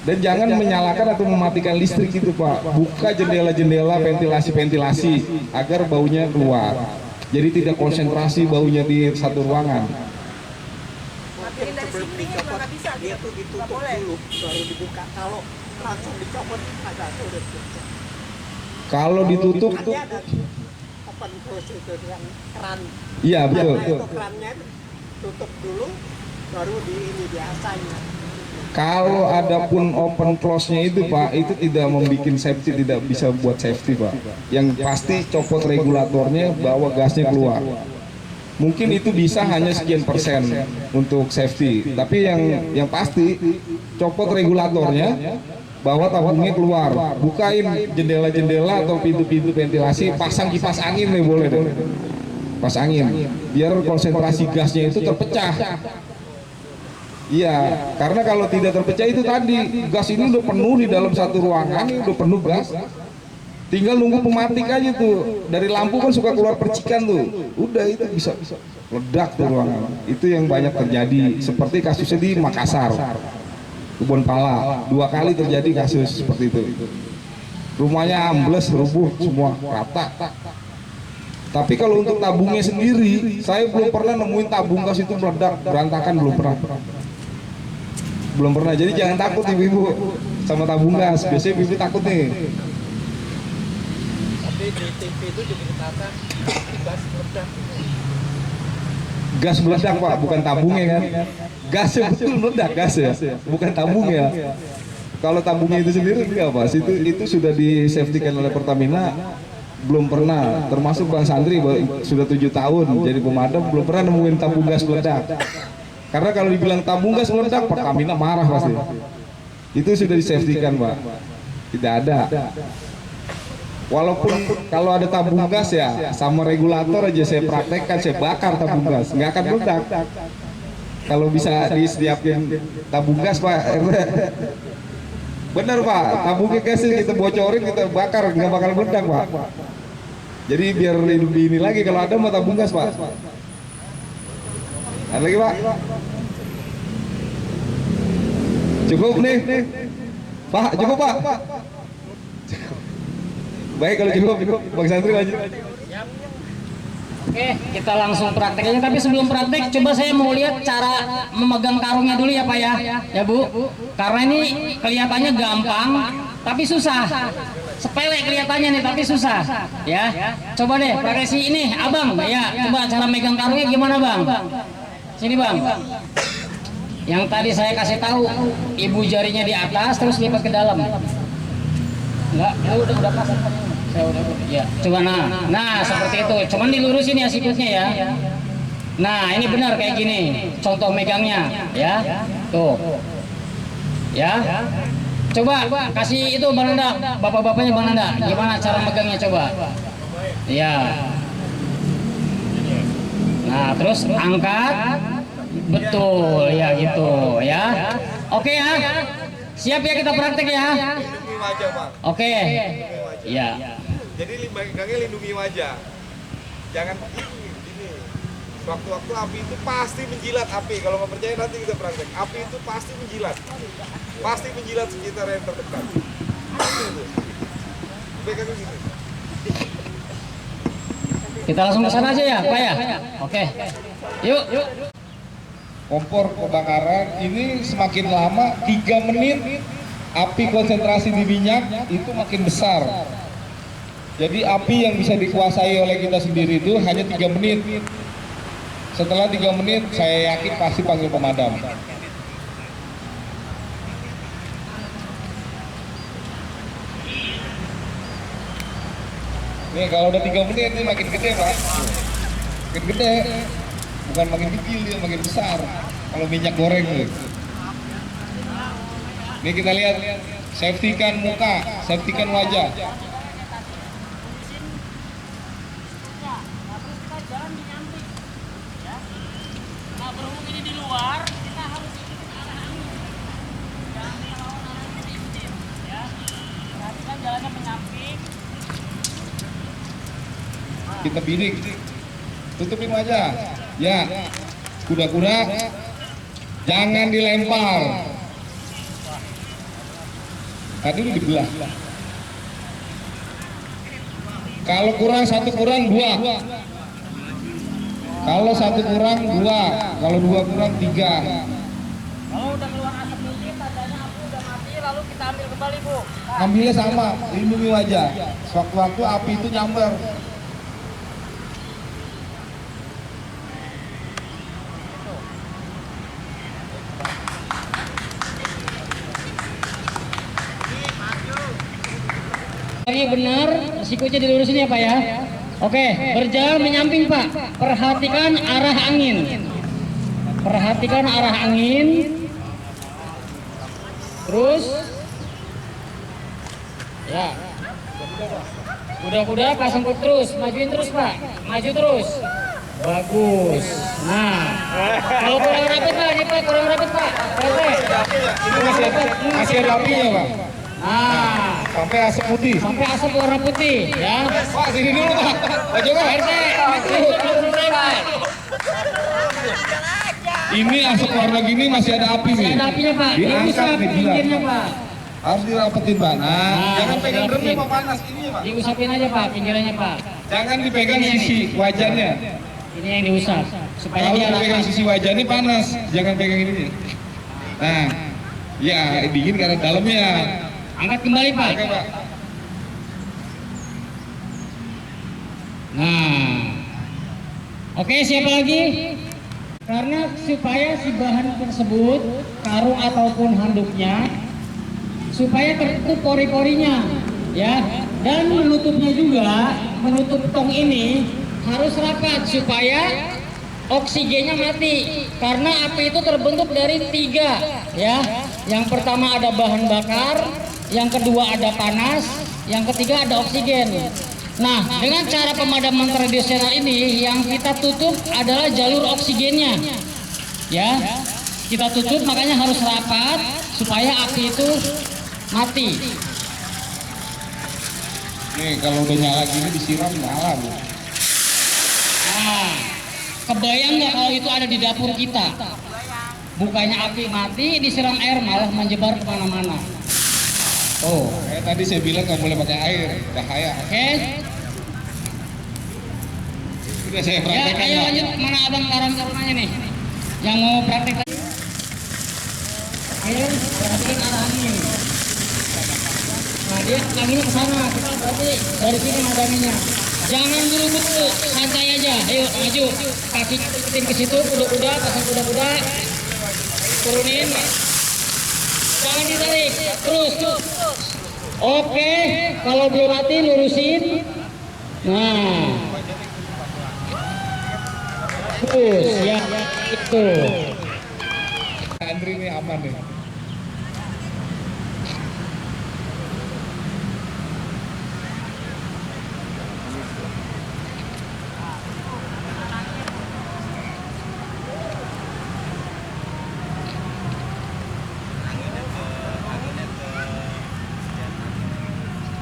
Dan jangan menyalakan atau mematikan listrik itu, Pak. Buka jendela-jendela, ventilasi agar baunya keluar. Jadi tidak konsentrasi baunya di satu ruangan. Sebelum dicopot dia tuh ditutup dulu baru dibuka. Kalau langsung dicopot agak sulit. Kalau ditutup tuh, ada open close itu yang keran. iya betul. Nah, itu kerannya tutup dulu baru ini biasanya. Kalau ada pun open close-nya itu, Pak, itu tidak membuat safety, tidak bisa buat safety, Pak. Yang pasti copot regulatornya, bawa gasnya keluar. Mungkin itu bisa hanya sekian persen untuk safety, tapi yang pasti copot regulatornya, bawa tabungnya keluar, bukain jendela-jendela atau pintu-pintu ventilasi, pasang kipas angin nih boleh deh. pas angin, biar konsentrasi gasnya itu terpecah. Iya, karena kalau tidak terpecah itu tadi gas ini udah penuh di dalam satu ruangan, ini udah penuh gas. Tinggal nunggu pematik aja tuh. Dari lampu kan suka keluar percikan tuh. Udah itu bisa ledak tuh ruangan. Itu yang banyak terjadi. Seperti kasusnya di Makassar, Kebun Pala. 2 kali terjadi kasus seperti itu. Rumahnya ambles, rubuh semua, rata. Tapi kalau untuk tabungnya sendiri, saya belum pernah nemuin tabung gas itu meledak berantakan, belum pernah. Jadi jangan takut ibu-ibu sama tabung gas. Biasanya ibu takut nih. Tapi di TV itu diceritakan gas meledak. Gas meledak Pak, bukan tabungnya kan. Gasnya betul meledak, gas ya, bukan tabungnya. Kalau tabungnya itu sendiri enggak Pak, itu sudah di safety-kan oleh Pertamina. Belum pernah, termasuk Bang Sandri sudah 7 tahun jadi pemadam, belum pernah nemuin tabung gas meledak. Karena kalau dibilang tabung gas meledak, Pertamina marah pasti. Itu sudah di safety-kan Pak, tidak ada. Walaupun kalau ada tabung gas ya sama regulator aja saya praktekkan, saya bakar tabung gas, nggak akan meledak. Kalau bisa disediakan tabung gas Pak, benar Pak, tabungnya gasnya kita bocorin, kita bakar, nggak bakal meledak Pak. Jadi biar ini lagi kalau ada mau tabung gas Pak. Ada lagi Pak? Cukup nih Pak, cukup Pak. Baik kalau cukup, Bang Santri lanjut. Oke, kita langsung prakteknya. Tapi sebelum praktek, coba saya mau lihat cara memegang karungnya dulu ya Pak ya Bu. Karena ini kelihatannya gampang, tapi susah. Sepele kelihatannya nih, tapi susah. Ya, coba deh pakai si ini, Abang. Ya, coba cara megang karungnya gimana Bang? Sini Bang. Yang tadi saya kasih tahu, ibu jarinya di atas, terus lipat ke dalam. Enggak, udah pas. Ya, coba nah seperti itu. Cuman dilurusin ya sikutnya ya. Nah ini benar kayak gini. Contoh megangnya, ya. Tuh, ya. Coba kasih itu Bang Nanda, bapak-bapaknya Bang Nanda. Gimana cara megangnya coba? Ya. Nah terus angkat, betul ya gitu ya. Oke ya. Siap ya kita praktek ya. Wajah Pak. Oke. Ya. Jadi megangnya lindungi wajah. Jangan gini. Waktu-waktu api itu pasti menjilat api. Kalau nggak percaya nanti kita praktek. Api itu pasti menjilat. Pasti menjilat sekitar yang terdekat. Pasti itu. Megangnya gini. Kita langsung ke sana aja ya, Pak ya. Oke. Yuk. Kompor kebakaran ini semakin lama 3 menit api konsentrasi di minyak itu makin besar. Jadi api yang bisa dikuasai oleh kita sendiri itu hanya 3 menit. Setelah 3 menit saya yakin pasti panggil pemadam. Nih kalau udah 3 menit ini makin gede Pak. Makin gede. Bukan makin kecil, dia makin besar. Kalau minyak goreng tuh. Ini kita lihat, safety-kan muka, safety-kan wajah. Nah, berhubung ini di luar, kita harus ya. Perhatikan jalannya menyamping. Kita bidik, tutupin wajah. Ya, kuda-kuda, jangan dilempar. Tadi udah dibelah. Kalau kurang 1 kurang 2. Kalau 1 kurang 2, kalau 2 kurang 3. Kalau udah keluar asap putih, tandanya api udah mati, lalu kita ambil kembali Bu. Ambilnya sama, lindungi wajah. Sewaktu-waktu api itu nyamber. Lagi benar, sikutnya dilurusin ya Pak ya. Oke, berjalan menyamping Pak. Perhatikan arah angin. Perhatikan arah angin. Terus, ya. Kuda-kuda pasang kuk terus, majuin terus Pak, maju terus. Bagus. Nah, kalau kurang rapid Pak, ini Pak kurang rapid Pak. Ini masih ada apinya Pak. Nah, Sampai asap putih. sampai asap warna putih ya. Pak sini dulu Pak. Pak Joko. RT, Ini asap warna gini masih ada api nih. ada apinya Pak. Diangkat Diusap nih gila. pinggirnya Pak. Harus dirapetin Pak. Nah, jangan pegang drumnya Pak, panas ini ya Pak. Diusapin aja Pak pinggirnya Pak. Jangan dipegang sisi wajannya. Ini yang diusap supaya Kalau dia dipegang rata. sisi wajahnya panas, jangan pegang ini. Nah, ya dingin karena dalamnya. Angkat kembali Pak. Oke Pak. Nah, oke siapa lagi? Karena supaya si bahan tersebut, karung ataupun handuknya, supaya tertutup pori-porinya, ya. Dan menutupnya juga, menutup tong ini harus rapat supaya oksigennya mati. Karena api itu terbentuk dari 3, ya. Yang pertama ada bahan bakar, yang kedua ada panas, yang ketiga ada oksigen. Nah, dengan cara pemadaman tradisional ini yang kita tutup adalah jalur oksigennya. Ya. Kita tutup makanya harus rapat supaya api itu mati. Nih kalau udah nyala gini disiram nyala Bu. Nah, kebayang nggak kalau itu ada di dapur kita? Bukannya api mati, disiram air malah menyebar kemana-mana. Oh, Kayak tadi saya bilang nggak boleh pakai air, bahaya. oke. Sudah saya Ya, praktekkan ayo Pak. lanjut. Mana abang tarun-tarunannya nih? Yang mau praktek tadi? Ayo, perhatiin arah angin. Nah, dia anginnya ke sana. Kita berarti dari sini madaminya. Jangan buru-buru, santai aja. Ayo, maju. Kakinya ikutin ke situ, kuda-kuda, pasang kuda-kuda. Turunin. Jangan ditarik, terus. Oke, kalau belum mati lurusin. Nah, terus ya itu. Andri ini aman nih.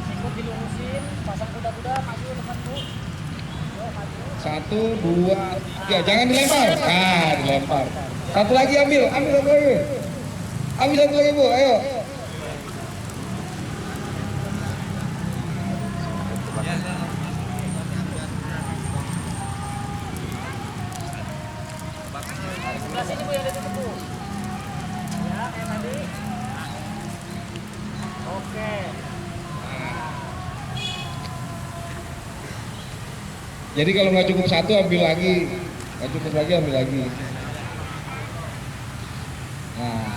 Ikut dilurusin, pasang kuda-kuda, maju depan Bu. 1, 2, 3. Jangan dilempar. Nah, dilempar. Satu lagi ambil satu lagi. Ambil satu lagi Bu, ayo. Sebelah sini Bu yang ditutup Bu. Ya, kayak tadi. Oke. Jadi kalau nggak cukup satu ambil lagi, nggak cukup lagi ambil lagi. Nah,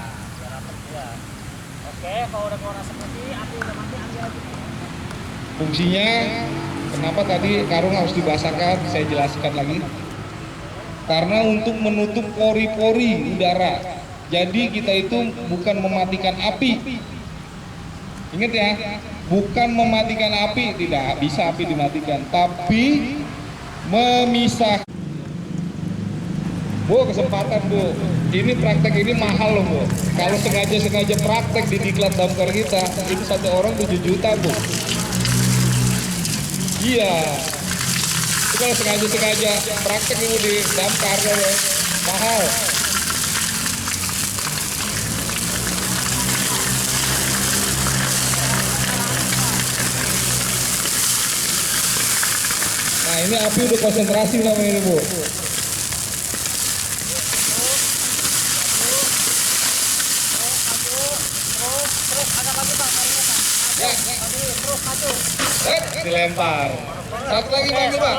Oke, kalau udah keluar asap putih, api udah mati, ambil lagi. fungsinya kenapa tadi karung harus dibasahkan? Saya jelaskan lagi. Karena untuk menutup pori-pori udara. Jadi kita itu bukan mematikan api. Ingat ya, bukan mematikan api, tidak bisa api dimatikan, tapi memisah. Bu, kesempatan Bu. Ini praktek ini mahal loh Bu. Kalau sengaja praktek di diklat damkar kita, itu satu orang 7 juta Bu. Iya. Itu kalau sengaja praktek itu di damkar ya, mahal. Nah ini api udah konsentrasi namanya ini Bu. Ya, dilempar. Satu lagi Pak, Pak.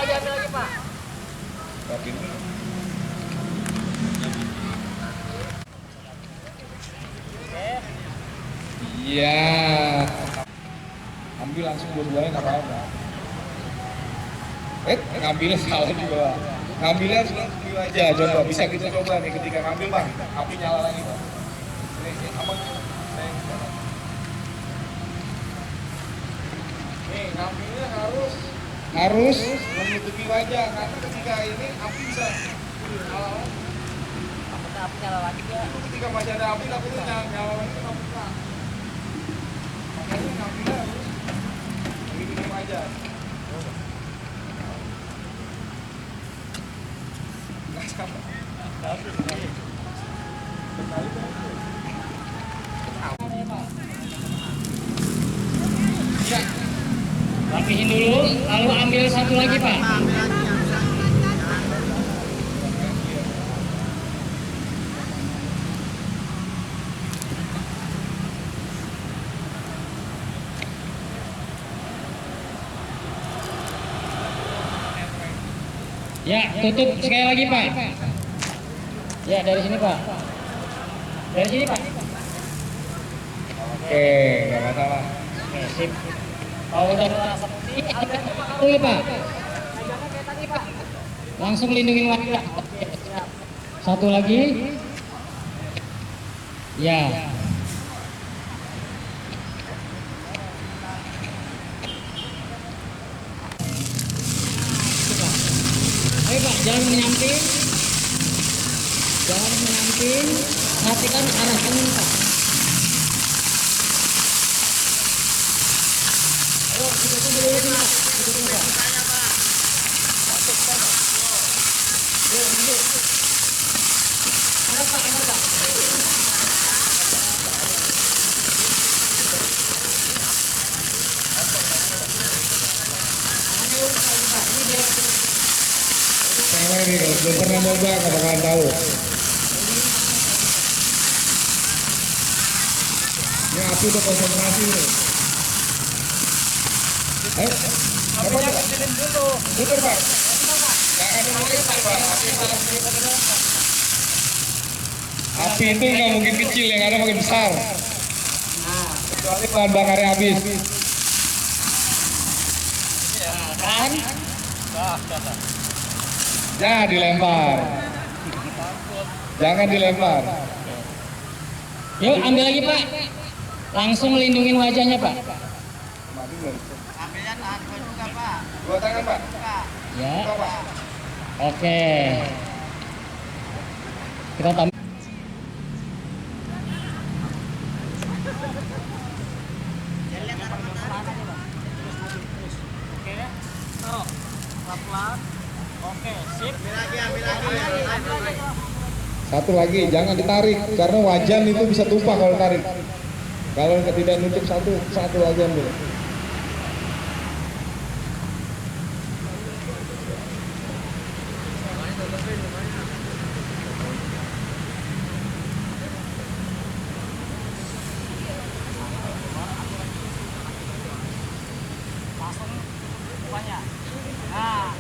Tapi ini. Iya. Ambil langsung dua-duanya nggak apa-apa. Ngambilnya salah juga. Ngambilnya harus langsung aja. Coba bisa kita coba nih ketika ngambil Bang. Api nyala lagi Bang. Ini apa? Nih ngambilnya harus harus menutupi wajah karena ketika ini api bisa itu ketika masih ada api tapi itu nyala lagi itu buka. Makanya apinya harus melindungi wajah. Rapihin dulu, lalu ambil satu lagi Pak. Ya, tutup sekali lagi Pak. Ya, dari sini Pak. Dari sini Pak. Oke, nggak masalah. Oke, sip. Kalau udah merasa putih, dulu Pak. Langsung lindungin wajah. Oke, siap. Satu lagi. Ya. Ayo Pak, jangan menyamping. Jangan menyamping. Perhatikan arah angin Pak. Ayo, kita tunggu dulu Pak. Kita tunggu Pak. Masuk Pak. Yuk, masuk. Ada Pak, ada Pak. Ayo, Pak. Ini dia. Sama ini kalau belum pernah nyoba nggak bakalan tahu. Ini api udah konsentrasi nih. Ayo, apa Pak? Putar Pak. Jangan diputar Pak. Api itu nggak mungkin kecil, yang ada makin besar. Kecuali bahan bakarnya habis. Kan? Ya dilempar. Jangan dilempar. Yuk, ambil lagi Pak. Langsung melindungi wajahnya Pak. Ambilnya tahan gue juga Pak. Dua tangan Pak. Ya. Buka, Pak. Oke. Kita tambah. Oke. Taruh. Pelan-pelan. Oke, sip. Ambil lagi. Satu lagi, jangan ditarik karena wajan itu bisa tumpah kalau tarik. Kalau tidak nutup satu lagi ambil. Langsung banyak. Nah.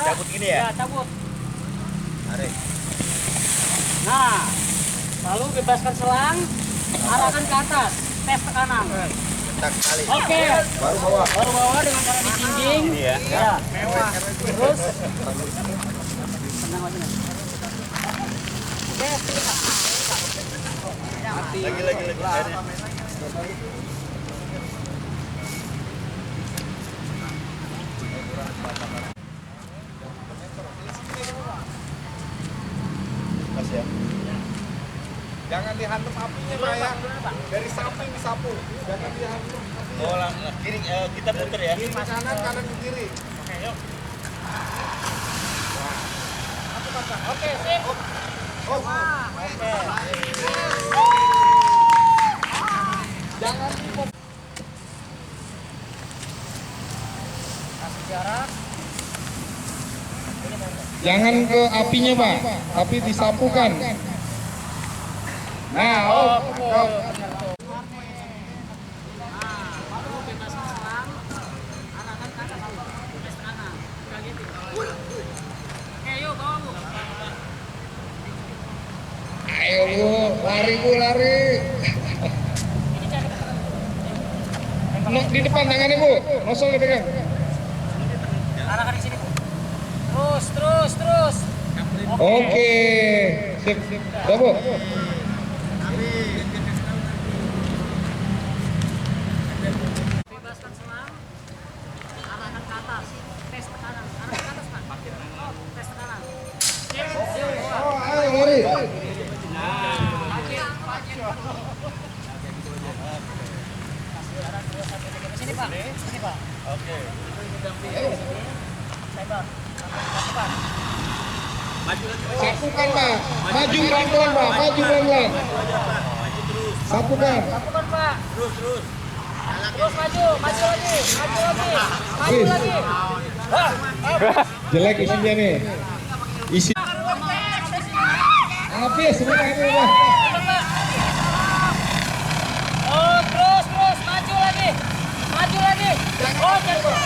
Cabut gini ya? Ya, cabut. Tarik. Nah, lalu bebaskan selang, arahkan ke atas, tes tekanan. Tak kali. Oke. Baru bawa. Baru bawa dengan cara dijinjing. Ini ya. Ya. Mewah. Terus. Tenang aja. Oke. Lagi. Pas ya. Jangan dihantam apinya Pak ya. Dari samping disapu. Jangan dihantam. Oh, kiri kita putar ya. Kiri kanan ke kiri. Oke, yuk. Oke, sip. Oh. Oke. Jangan dipop. Kasih jarak. Jangan ke apinya Pak, tapi disapukan. Nah, oh, mantap. Baru bebaskan selang, arahkan ke atas, tes tekanan. Kagetin. Oke, yuk bawa Bu. Ayo Bu, lari Bu, lari. Di depan tangannya Bu, nosol dipegang. Arahkan ke sini Bu. Terus. Oke, sip. Ya, Bu. Bebaskan selang, arahkan ke atas, tes tekanan, arahkan ke atas Pak. Oh, tes tekanan. Oh, ayo lari. Sini Pak, sini Pak. Oke. Sapukan, Pak. Maju pelan-pelan, Pak. Maju pelan-pelan. Sapukan. Lakukan Pak. Terus maju, maju lagi, maju Wih. lagi. Jelek isinya nih. Isi. Habis semua ini, Pak. Oh, terus, maju lagi. Oh, jatuh.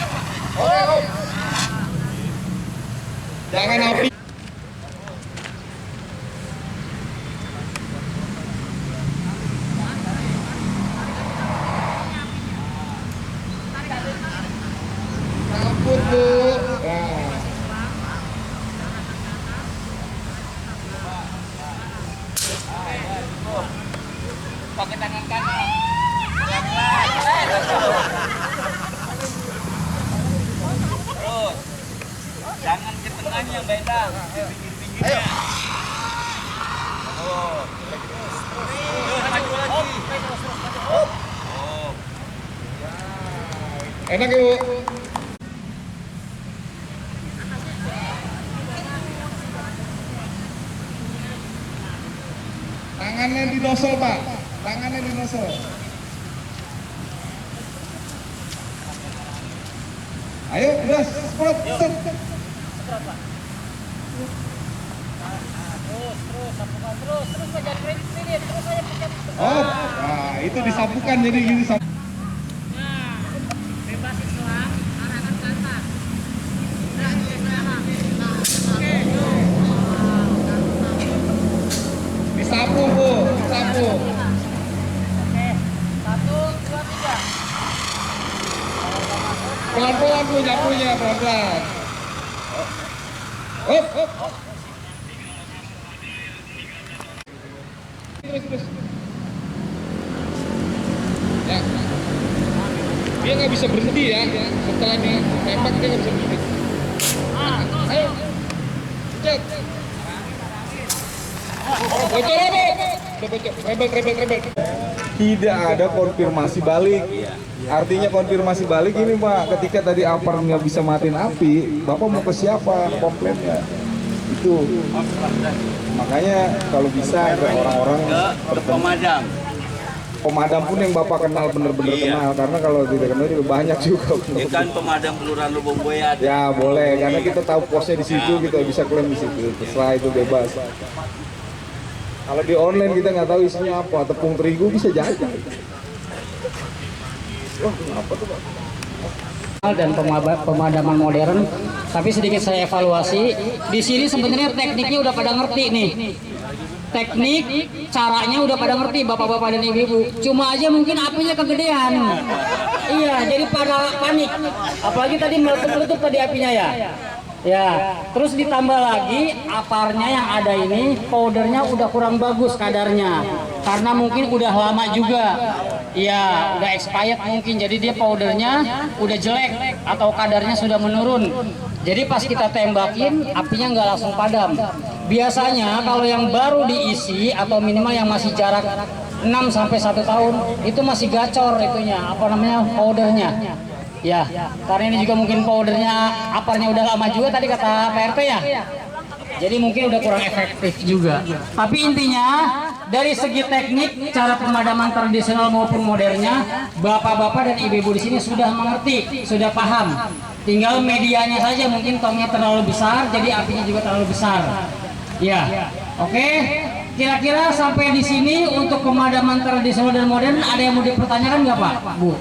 Oh. Jangan api. Ampun, Bu. Nah. Pakai tangan kanan. Terus. Jangan ke tengahnya, beda. Ke pinggir-pinggirnya. Oh. Maju lagi. Enak ya, Bu? Tangannya dinosol, Pak. Tangannya dinosol. Ayo, udah, sprot, stop. Terus Pak, jangan kredit, terus aja pencet. Oh, nah itu disapukan jadi gini. Nah, bebasin selang, arahkan ke atas. Nah, oke. Disapu, Bu, disapu. Oke, 1, 2, 3. Pelan-pelan, Bu, nyapunya pelan-pelan. Up. Terus. Ya. Dia nggak bisa berhenti ya. Setelah dia tembak dia nggak bisa berhenti. Ayo. Cet. Bocor apa? Udah bocor. Rebel. Tidak ada konfirmasi balik. Artinya konfirmasi balik ini, Pak. Ketika tadi apar nggak bisa matiin api, Bapak mau ke siapa komplainnya? Itu. Makanya kalau bisa ada orang-orang ke pemadam. Pemadam pun yang Bapak kenal benar-benar kenal, karena kalau tidak kenal juga banyak juga. Ya kan pemadam kelurahan Lubang Buaya. Ya boleh, karena kita tahu posnya di situ, kita bisa klaim di situ. Setelah itu bebas. Kalau di online kita nggak tahu isinya apa, tepung terigu bisa jadi. Wah, apa tuh, Pak? Dan pemadaman modern, tapi sedikit saya evaluasi. Di sini sebenarnya tekniknya udah pada ngerti nih. Teknik, caranya udah pada ngerti bapak-bapak dan ibu-ibu. Cuma aja mungkin apinya kegedean. Iya, jadi pada panik. Apalagi tadi meletup-letup tadi apinya ya. Ya, terus ditambah lagi aparnya yang ada ini, powdernya udah kurang bagus kadarnya. Karena mungkin udah lama juga. Iya, udah expired mungkin. Jadi dia powdernya udah jelek atau kadarnya sudah menurun. Jadi pas kita tembakin, apinya nggak langsung padam. Biasanya kalau yang baru diisi atau minimal yang masih jarak 6 sampai 1 tahun, itu masih gacor itunya, apa namanya, powdernya. Ya, karena ini juga mungkin powdernya, aparnya udah lama juga tadi kata PRT ya. Jadi mungkin udah kurang efektif juga. Tapi intinya dari segi teknik, cara pemadaman tradisional maupun modernnya, bapak-bapak dan ibu-ibu di sini sudah mengerti, sudah paham. Tinggal medianya saja mungkin tongnya terlalu besar, jadi apinya juga terlalu besar. Ya, oke. Kira-kira sampai di sini untuk pemadaman tradisional dan modern ada yang mau dipertanyakan nggak Pak, Bu?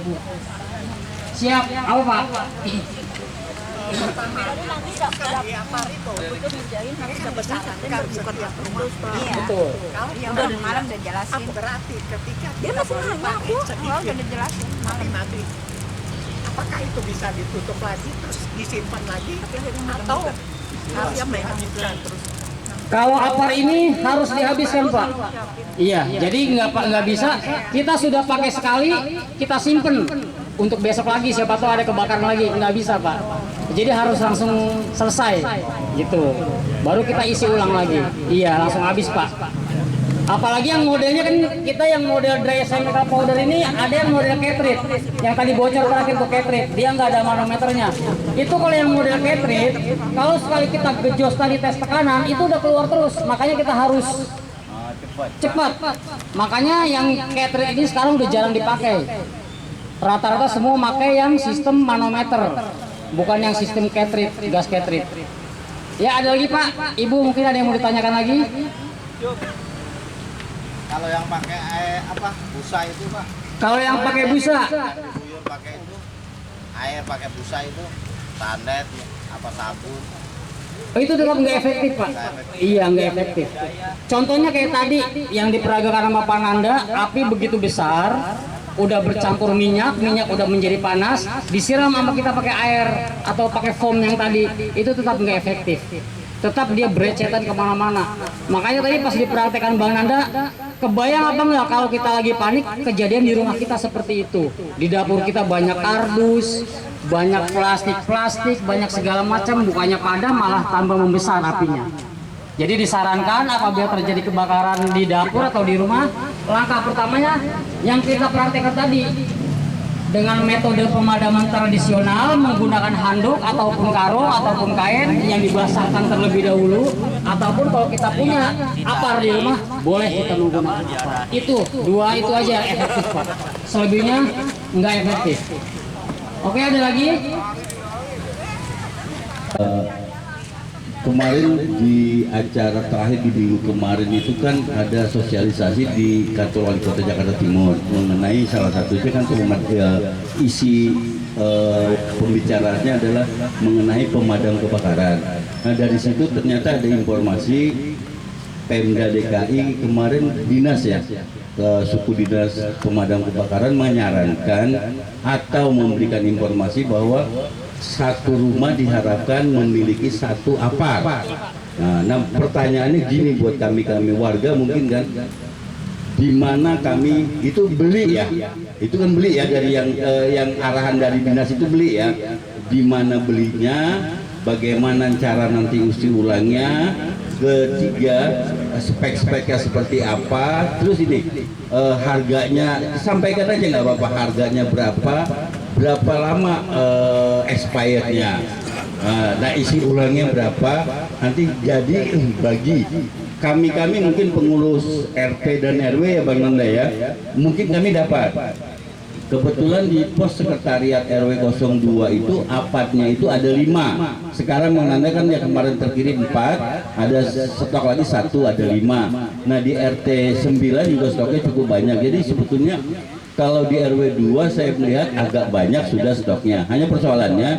Siap, apa Pak? Di apar itu ngerjain harus kebesaran kan bukan yang terus Pak. Betul. Kalau yang udah malam udah jelasin. Berarti ketika dia masih nanya aku, udah jelasin mati. Apakah itu bisa ditutup lagi terus disimpan lagi atau dia main terus? Kalau apar ini harus dihabiskan Pak. Iya, jadi nggak bisa. Kita sudah pakai sekali, kita simpen untuk besok lagi. Siapa tahu ada kebakaran lagi, nggak bisa Pak. Jadi harus langsung selesai, gitu. Baru kita isi ulang lagi. Iya, langsung habis Pak. Apalagi yang modelnya kan kita yang model dry chemical powder ini ada yang model cartridge. Yang tadi bocor terakhir tuh cartridge, dia nggak ada manometernya. Itu kalau yang model cartridge, kalau sekali kita gejos tadi tes tekanan itu udah keluar terus. Makanya kita harus cepat. Makanya yang cartridge ini sekarang udah jarang dipakai. Rata-rata semua pakai yang sistem manometer, bukan yang sistem cartridge, gas cartridge. Ya ada lagi Pak, Ibu mungkin ada yang mau ditanyakan lagi? Kalau yang pakai busa itu Pak, Kalau yang pakai busa, buyur pakai itu, air pakai busa itu, tandet apa sabun. itu tetap nggak efektif Pak. Iya nggak efektif. Contohnya kayak tadi yang diperagakan sama Pak Nanda, api begitu besar, udah bercampur minyak udah menjadi panas, disiram sama kita pakai air atau pakai foam yang tadi, itu tetap nggak efektif. Tetap dia berecetan kemana-mana. Makanya tadi pas dipraktekkan Bang Nanda, kebayang apa nggak kalau kita lagi panik kejadian di rumah kita seperti itu. Di dapur kita banyak kardus, banyak plastik, banyak segala macam, bukannya padam malah tambah membesar apinya. Jadi disarankan apabila terjadi kebakaran di dapur atau di rumah, langkah pertamanya yang kita praktekkan tadi, dengan metode pemadaman tradisional menggunakan handuk ataupun karung ataupun kain yang dibasahkan terlebih dahulu, ataupun kalau kita punya apar di rumah boleh kita menggunakan apar. Itu dua itu aja yang efektif Pak. Selebihnya nggak efektif. Oke, ada lagi? Kemarin di acara terakhir di minggu kemarin itu kan ada sosialisasi di kantor wali kota Jakarta Timur mengenai salah satunya kan isi pembicaraannya adalah mengenai pemadam kebakaran. Nah dari situ ternyata ada informasi Pemda DKI kemarin dinas ya, suku dinas pemadam kebakaran menyarankan atau memberikan informasi bahwa satu rumah diharapkan memiliki satu apar. Nah, pertanyaannya gini buat kami warga mungkin kan, di mana kami itu beli ya, itu kan beli ya dari yang arahan dari dinas itu beli ya, di mana belinya, bagaimana cara nanti uji ulangnya, ketiga spek-speknya seperti apa, terus ini harganya sampaikan aja nggak apa-apa, harganya berapa lama expirednya, nah isi ulangnya berapa, nanti jadi bagi kami mungkin pengurus RT dan RW ya Bang Nanda ya, mungkin kami dapat. Kebetulan di pos sekretariat RW 02 itu apatnya itu ada 5. Sekarang Bang Nanda kan ya kemarin terkirim 4, ada stok lagi 1, ada 5. Nah di RT 9 juga stoknya cukup banyak. Jadi sebetulnya kalau di RW 2 saya melihat agak banyak sudah stoknya. Hanya persoalannya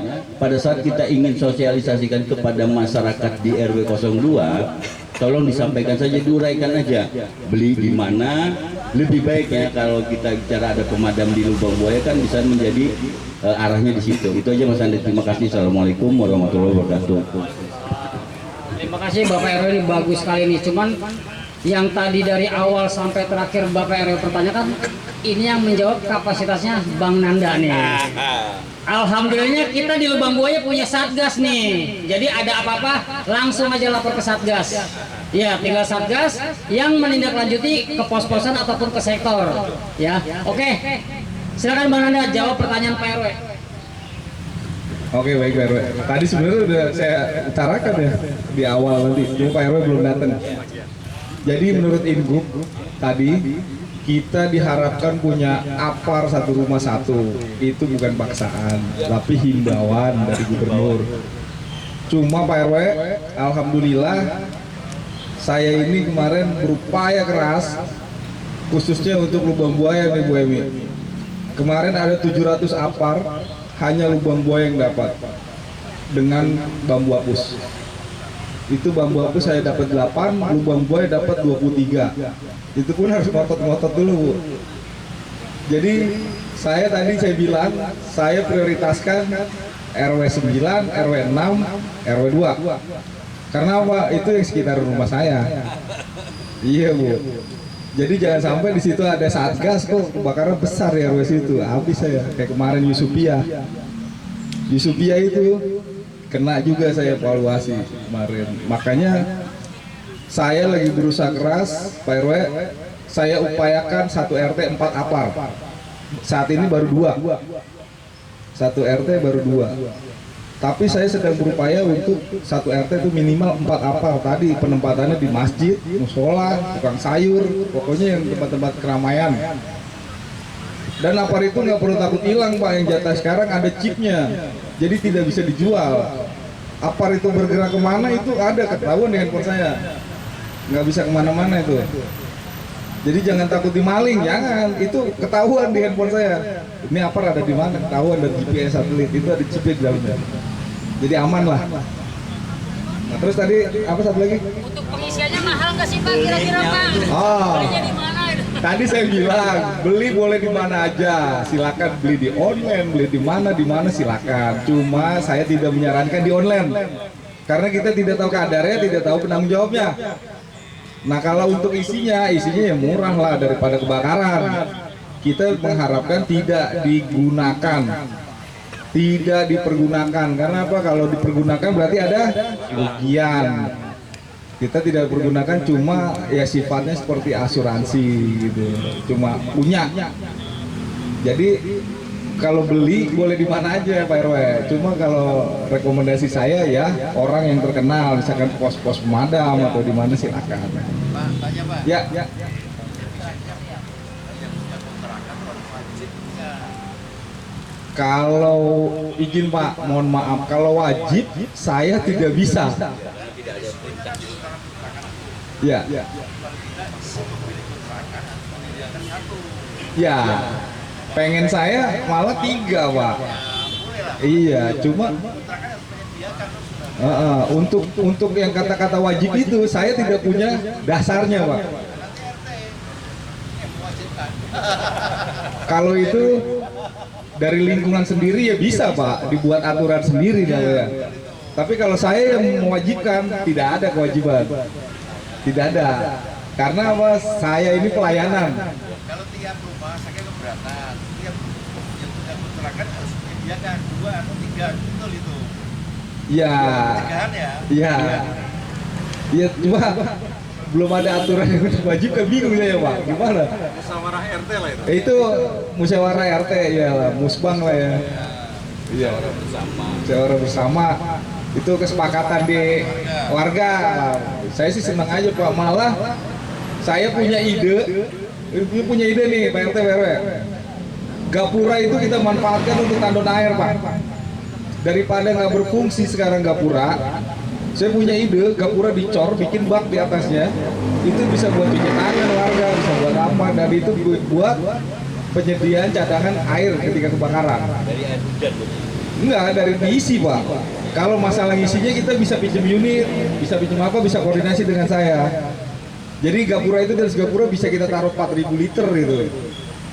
pada saat kita ingin sosialisasikan kepada masyarakat di RW 02, tolong disampaikan saja, diuraikan aja beli di mana. Lebih baik ya kalau kita bicara ada pemadam di Lubang Buaya kan bisa menjadi arahnya di situ. Itu aja Mas Andi. Terima kasih. Assalamualaikum warahmatullahi wabarakatuh. Terima kasih Bapak RW, ini bagus sekali nih. Cuman yang tadi dari awal sampai terakhir Bapak RW pertanyakan, ini yang menjawab kapasitasnya Bang Nanda nih. Alhamdulillahnya kita di Lubang Buaya punya satgas nih. Jadi ada apa-apa langsung aja lapor ke satgas. Ya, tinggal satgas yang menindaklanjuti ke pos-posan ataupun ke sektor. Ya, oke. Silakan Bang Nanda jawab pertanyaan Pak RW. Oke, baik Pak RW. Tadi sebenarnya udah saya utarakan ya di awal nanti, cuma Pak RW belum datang. Jadi menurut Ingub tadi kita diharapkan punya apar satu rumah satu. Itu bukan paksaan, tapi himbauan dari gubernur. Cuma Pak RW, alhamdulillah saya ini kemarin berupaya keras khususnya untuk Lubang Buaya nih Bu Emi. Kemarin ada 700 apar, hanya Lubang Buaya yang dapat dengan bambu hapus. Itu bambu hapus saya dapat 8, Lubang Buaya dapat 23. Itu pun harus ngotot-ngotot dulu Bu. Jadi saya bilang saya prioritaskan RW 9, RW 6, RW 2. Karena apa? Itu yang sekitar rumah saya. Iya Bu. Jadi jangan sampai di situ ada satgas kok kebakaran besar ya RW situ. Habis saya kayak kemarin Yusupia. Yusupia itu kena juga saya evaluasi kemarin. Makanya saya lagi berusaha keras Pak RW. Saya upayakan 1 RT 4 apar. Saat ini baru 2. 1 RT baru 2. Tapi saya sedang berupaya untuk 1 RT itu minimal 4 apar. Tadi penempatannya di masjid, musola, tukang sayur, pokoknya yang tempat-tempat keramaian. Dan apar itu nggak perlu takut hilang Pak, yang jatah sekarang ada chipnya, jadi tidak bisa dijual. Apar itu bergerak kemana itu ada ketahuan di handphone saya, nggak bisa kemana-mana itu. Jadi jangan takut dimaling, jangan, itu ketahuan di handphone saya. Ini apar ada di mana, ketahuan dari GPS satelit, itu ada chipnya di dalamnya. Jadi aman lah. Nah, terus tadi apa satu lagi? Untuk pengisiannya mahal nggak sih Pak kira-kira Pak? Oh, Belinya di mana itu? tadi saya bilang beli boleh di mana aja, silakan beli di online, beli di mana silakan. Cuma saya tidak menyarankan di online, karena kita tidak tahu kadarnya, tidak tahu penanggung jawabnya. Nah kalau untuk isinya ya murah lah daripada kebakaran. Kita mengharapkan tidak digunakan, tidak dipergunakan. Karena apa? Kalau dipergunakan berarti ada kerugian. Kita tidak pergunakan, cuma ya sifatnya seperti asuransi gitu, cuma punya. Jadi kalau beli boleh di mana aja Pak RW. Cuma kalau rekomendasi saya ya orang yang terkenal, misalkan pos-pos pemadam atau di mana silakan. Pak, tanya Pak. Ya. Kalau izin Pak, mohon maaf, kalau wajib saya tidak bisa. Ya. Ya. Pengen saya malah 3 Pak. Iya, cuma untuk yang kata-kata wajib itu saya tidak punya dasarnya Pak. Kalau itu dari lingkungan sendiri ya bisa Pak, dibuat aturan sendiri ya. Tapi kalau saya yang mewajibkan, tidak ada kewajiban, tidak ada. Karena apa? Saya ini pelayanan. Kalau tiap rumah saya keberatan, tiap yang sudah kecelakaan harus menyediakan 2 atau 3, betul itu. Ya. Pencegahan ya. Iya. Iya, cuma belum ada aturan yang wajib, kan bingung saya Pak. Gimana? Musyawarah RT lah itu. Itu musyawarah RT ya lah, musbang lah ya. Iya. Musyawarah bersama. Itu kesepakatan di warga. Saya sih senang aja Pak, malah saya punya ide nih Pak RT RW. Gapura itu kita manfaatkan untuk tandon air Pak. Daripada nggak berfungsi sekarang gapura, saya punya ide gapura dicor, bikin bak di atasnya. Itu bisa buat cuci tangan warga, bisa buat apa, dan itu buat penyediaan cadangan air ketika kebakaran. Dari air hujan. Enggak, dari diisi Pak. Kalau masalah isinya kita bisa pinjam unit, bisa pinjam apa, bisa koordinasi dengan saya. Jadi gapura itu dari gapura bisa kita taruh 4.000 liter gitu.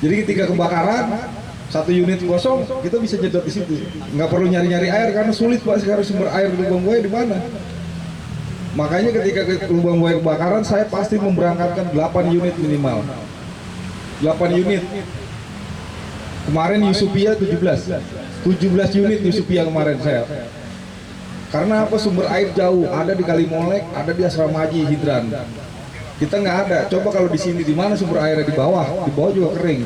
Jadi ketika kebakaran, 1 unit kosong, kita bisa jedot di situ. Nggak perlu nyari-nyari air karena sulit Pak sekarang sumber air di Lubang Buaya di mana. Makanya ketika Lubang Buaya kebakaran, saya pasti memberangkatkan 8 unit minimal. 8 unit. Kemarin Yusupia 17 unit Yusupia kemarin saya. Karena apa? Sumber air jauh, ada di Kalimolek, ada di Asrama Haji Hidran. Kita nggak ada. Coba kalau di sini, di mana sumber airnya? Di bawah juga kering.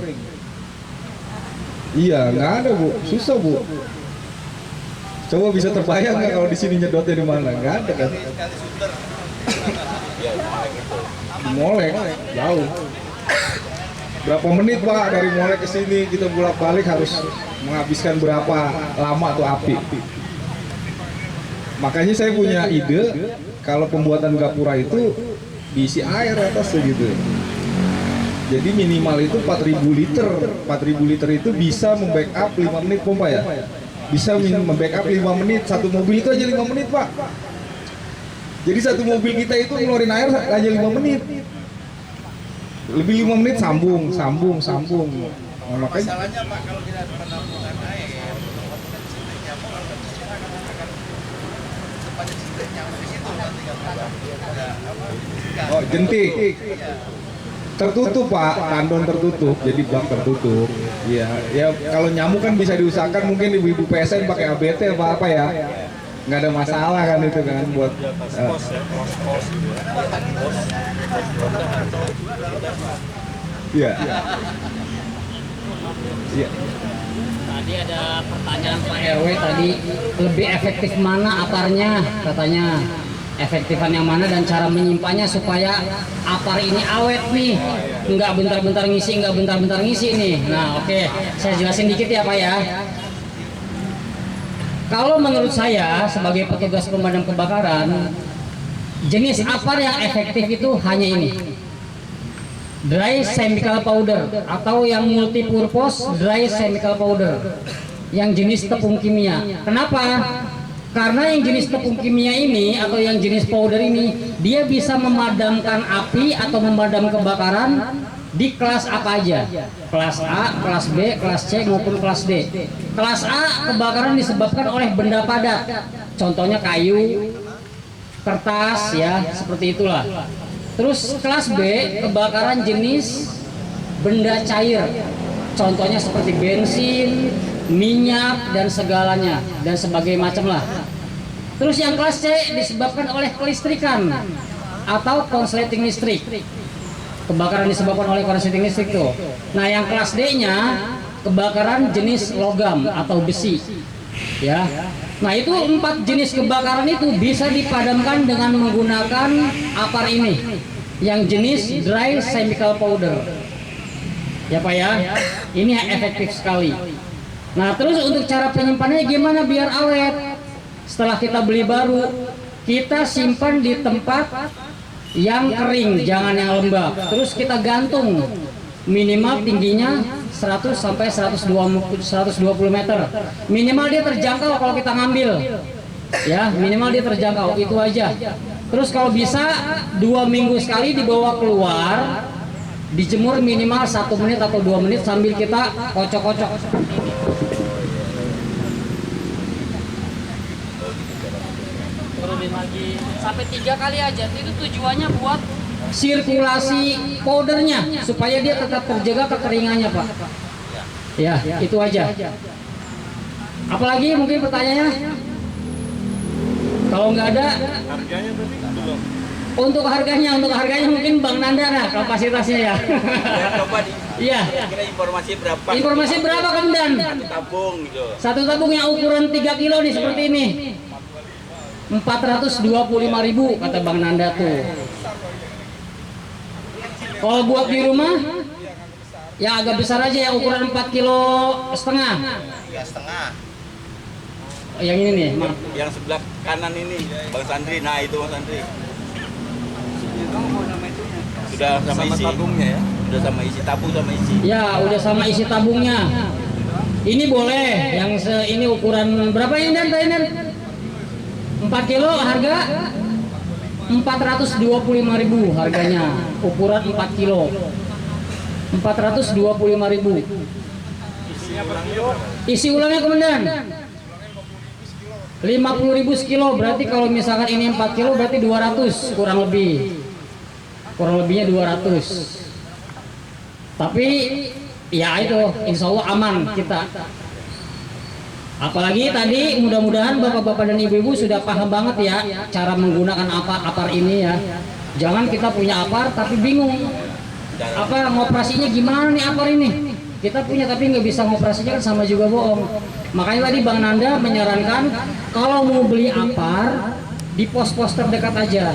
Iya, nggak ada Bu, susah Bu. Coba bisa terbayang nggak kalau di sini nyedotnya di mana? Nggak ada kan? Molek, jauh. Berapa menit Pak dari Molek ke sini, kita bolak-balik harus menghabiskan berapa lama tuh api. Makanya saya punya ide, kalau pembuatan gapura itu diisi air atasnya gitu. Jadi minimal itu 4.000 liter. 4.000 liter itu bisa membackup 5 menit pompa ya. Bisa membackup 5 menit, satu mobil itu aja 5 menit Pak. Jadi satu mobil kita itu ngeluarin air hanya 5 menit. Lebih 5 menit sambung. Nah, makanya Masalahnya Pak, kalau tidak ada penampungan air, cepat pada situ nyamuk di situ nanti ada apa? Oh, jentik. Tertutup Pak, kandon tertutup, jadi bak tertutup. Iya, ya kalau nyamuk kan bisa diusahakan mungkin ibu-ibu PSN pakai ABT apa ya. Nggak ada masalah kan itu kan buat Iya. Iya. Tadi ada pertanyaan Pak RW tadi, lebih efektif mana aparnya katanya, efektifan yang mana dan cara menyimpannya supaya apar ini awet nih, nggak bentar-bentar ngisi nih. Nah oke, saya jelasin dikit ya Pak ya. Kalau menurut saya sebagai petugas pemadam kebakaran, jenis apar yang efektif itu hanya ini, dry chemical powder atau yang multipurpose dry chemical powder yang jenis tepung kimia. Kenapa? Karena yang jenis tepung kimia ini atau yang jenis powder ini dia bisa memadamkan api atau memadam kebakaran di kelas apa aja, kelas A, kelas B, kelas C maupun kelas D. Kelas A kebakaran disebabkan oleh benda padat, contohnya kayu, kertas ya, seperti itulah. Terus kelas B kebakaran jenis benda cair, contohnya seperti bensin, minyak dan segalanya dan sebagainya macam lah. Terus yang kelas C disebabkan oleh kelistrikan atau konsleting listrik. Kebakaran disebabkan oleh konsleting listrik tuh. Nah yang kelas D-nya kebakaran jenis logam atau besi. Ya. Nah itu 4 jenis kebakaran itu bisa dipadamkan dengan menggunakan apar ini yang jenis dry chemical powder. Ya Pak ya, ini efektif sekali. Nah terus untuk cara penyimpanannya gimana biar awet? Setelah kita beli baru, kita simpan di tempat yang kering, jangan yang lembab. Terus kita gantung, minimal tingginya 100 sampai 120 meter. Minimal dia terjangkau kalau kita ngambil. Ya, minimal dia terjangkau, itu aja. Terus kalau bisa 2 minggu sekali dibawa keluar, dijemur minimal 1 menit atau 2 menit sambil kita kocok-kocok. Turunin lagi sampai 3 kali aja. Itu tujuannya buat sirkulasi powdernya supaya dia tetap terjaga kekeringannya Pak. Ya, itu aja. Apalagi mungkin pertanyaannya? Kalau nggak ada, harganya berarti belum. Untuk harganya mungkin Bang Nanda nah kapasitasnya ya. Iya. Kira informasi berapa? Informasi berapa Komandan? Satu tabung gitu. Satu tabung yang ukuran 3 kilo nih seperti ini. 425.000 kata Bang Nanda tuh. Kalau buat di rumah yang agak besar aja yang ukuran 4,5 kilo. 3,5. Yang ini nih, yang sebelah kanan ini, Bang Sandri. Nah itu Bang Sandri. Sudah sama isi tabungnya ya? Sudah sama isi tabung sama isi. Ya, udah sama isi tabungnya. Ini boleh, yang ini ukuran berapa ini Dan? 4 kilo harga 425.000 harganya, ukuran 4 kilo. 425.000. Isi ulangnya Komandan 50.000 sekilo, berarti kalau misalkan ini 4 kilo berarti 200 kurang lebihnya 200. Tapi ya itu insya Allah aman kita. Apalagi tadi mudah-mudahan bapak-bapak dan ibu-ibu sudah paham banget ya cara menggunakan apar ini ya. Jangan kita punya apar tapi bingung apa ngoperasinya gimana nih apar ini. Kita punya tapi nggak bisa ngoperasinya kan sama juga bohong. Makanya tadi Bang Nanda menyarankan kalau mau beli apar di pos-pos terdekat aja.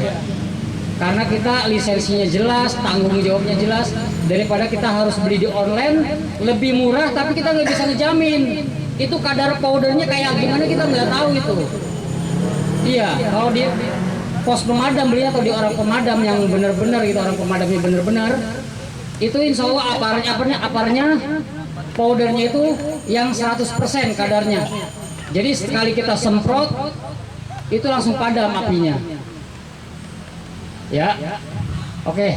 Karena kita lisensinya jelas, tanggung jawabnya jelas, daripada kita harus beli di online lebih murah tapi kita nggak bisa ngejamin itu kadar powdernya kayak gimana kita nggak tahu itu. Iya, kalau di pos pemadam beli atau di orang pemadam yang benar-benar gitu, orang pemadamnya benar-benar itu insya Allah aparnya powdernya itu yang 100% kadarnya. Jadi sekali kita semprot itu langsung padam apinya. Ya, oke.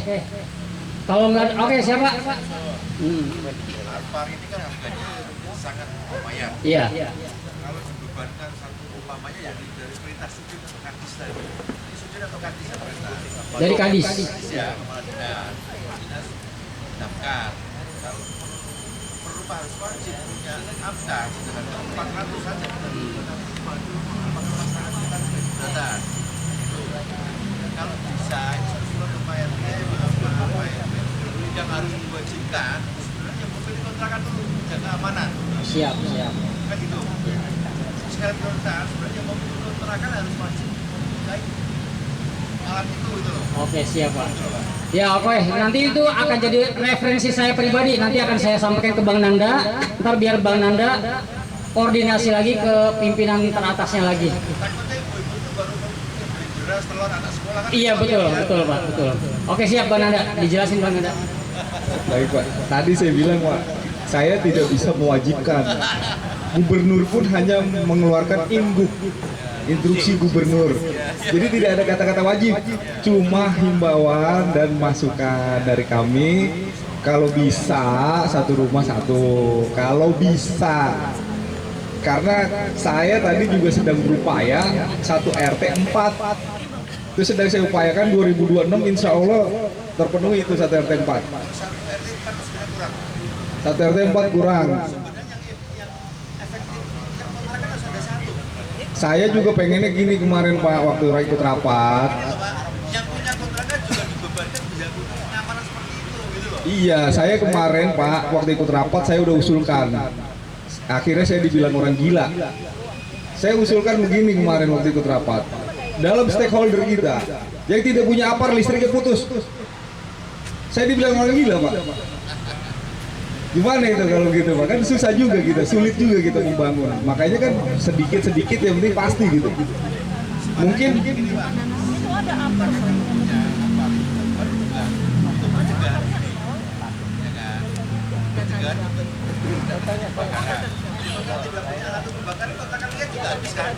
Kalau nggak, oke siapa? Apar ini kan harganya sangat lumayan. Iya. Kalau dibebankan satu umpamanya yang dari perintah Sudin atau Kadis tadi. Ini Sudin atau Kadis ya perintah? Dari Kadis. Ya, kepala dinas. Dinas daftar. Kalau perlu harus wajib punya akta, dengan 400 saja kita apakah masyarakat kita sudah didata. Kalau bisa, instruksi Pak RT apa ya, yang harus diwajibkan sebenarnya pemilik kontrakan itu menjaga amanah. Siap. Kan gitu. Sekarang prioritas sebenarnya pemilik kontrakan harus wajib baik alat itu gitu loh. Oke, siap Pak. Ya oke, nanti itu akan jadi referensi saya pribadi. Nanti akan saya sampaikan ke Bang Nanda. Ntar biar Bang Nanda koordinasi lagi ke pimpinan teratasnya lagi. Takutnya ibu-ibu itu baru beli beras, telur, anak sekolah kan. Iya betul Pak, betul. Oke siap Bang Nanda, dijelasin Bang Nanda. Baik Pak, tadi saya bilang Pak, saya tidak bisa mewajibkan. Gubernur pun hanya mengeluarkan instruksi gubernur. Jadi tidak ada kata-kata wajib, cuma himbauan dan masukan dari kami. Kalau bisa satu rumah satu, kalau bisa. Karena saya tadi juga sedang berupaya satu RT 4. Itu sedang saya upayakan 2026 insya Allah terpenuhi itu satu RT 4. Satu RT 4 kurang. Saya juga pengennya gini kemarin Pak, waktu ikut rapat. Yang punya kontrakan juga dibebankan bisa pengamanan seperti itu gitu loh. Iya, saya kemarin Pak, waktu ikut rapat saya udah usulkan. Akhirnya saya dibilang orang gila. Saya usulkan begini kemarin waktu ikut rapat. Dalam stakeholder kita, yang tidak punya apar listriknya putus. Saya dibilang orang gila Pak. Gimana itu kalau gitu Pak? Kan susah juga kita, sulit juga kita membangun. Makanya kan sedikit-sedikit yang penting pasti gitu. Mungkin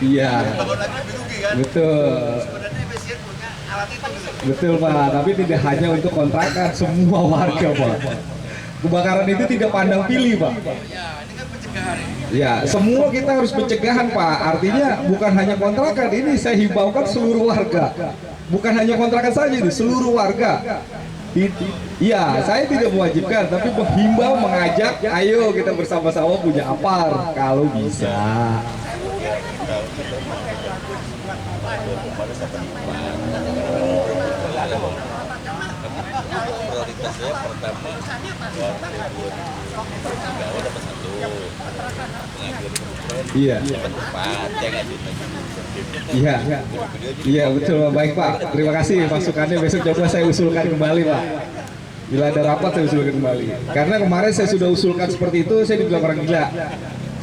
iya, betul. Betul Pak, tapi tidak hanya untuk kontrakan, semua warga Pak. Kebakaran itu tidak pandang pilih Pak. Ya, semua kita harus pencegahan Pak. Artinya bukan hanya kontrakan, ini saya himbaukan seluruh warga. Bukan hanya kontrakan saja ini, seluruh warga. Iya, saya tidak mewajibkan, tapi menghimbau, mengajak, ayo kita bersama-sama punya apar kalau bisa. Prioritasnya pertama Iya. Iya. Iya betul Pak. Baik Pak. Terima kasih masukannya. Besok coba saya usulkan kembali Pak. Bila ada rapat saya usulkan kembali. Karena kemarin saya sudah usulkan seperti itu, saya dibilang orang gila.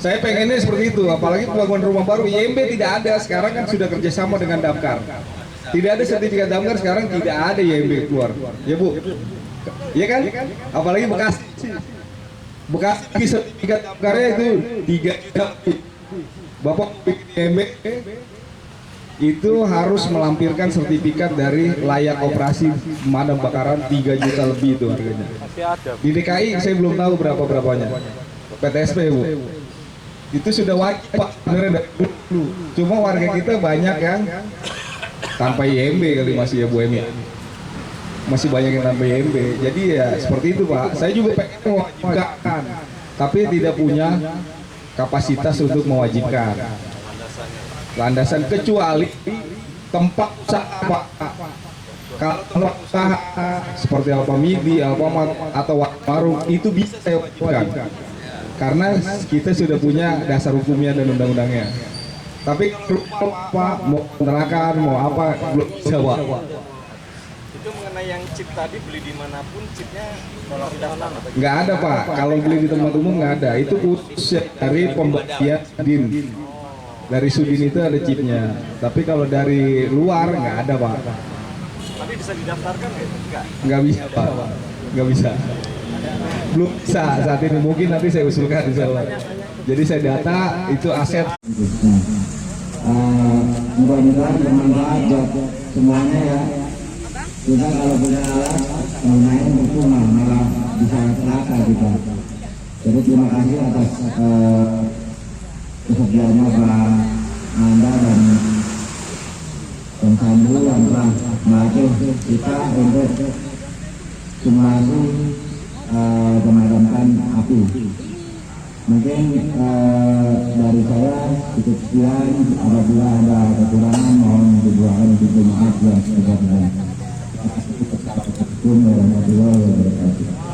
Saya pengennya seperti itu. Apalagi pembangunan rumah baru IMB tidak ada. Sekarang kan sudah kerjasama dengan Damkar. Tidak ada sertifikat Damkar sekarang, tidak ada IMB keluar. Ya Bu. Iya kan? Apalagi Bekasi sertifikat Damkarnya itu 3 Bapak IMB itu harus melampirkan sertifikat dari layak operasi pemadam kebakaran 3 juta lebih itu harganya. Di DKI saya belum tahu berapanya. PTSP Bu. Itu sudah wajib Pak sebenarnya dari dulu. Cuma warga kita banyak yang tanpa IMB kali masih ya Bu Emi. Masih banyak yang tanpa IMB. Jadi ya seperti itu Pak. Saya juga pengen mewajibkan, tapi tidak punya kapasitas untuk mewajibkan. Landasan kecuali tempat usaha Pak. Kalau usaha seperti Alfamidi, Alfamart atau warung itu bisa saya wajibkan. Karena kita sudah punya dasar hukumnya dan undang-undangnya. Tapi Pak mau kontrakan mau apa belum bisa Pak. Itu mengenai yang chip tadi beli dimanapun chipnya tolong daftar. Nggak ada Pak. Kalau beli di tempat umum nggak ada. Itu khusus dari pembagian Sudin. Dari Sudin itu ada chipnya. Tapi kalau dari luar nggak ada Pak. Tapi bisa didaftarkan nggak? Nggak bisa Pak. Nggak bisa. Belum bisa saat ini. Mungkin nanti saya usulkan insya Allah. Jadi saya data itu aset. Mudah-mudahan bermanfaat buat semuanya ya. Kita kalau punya alat main percuma malah bisa celaka gitu. Jadi terima kasih atas kesediaannya Pak Nanda dan melatih kita untuk simulasi memadamkan api. Mungkin dari saya cukup sekian. Apabila ada kekurangan mohon dibuatkan pintu maaf yang sebesar-besarnya. Assalamualaikum warahmatullahi wabarakatuh.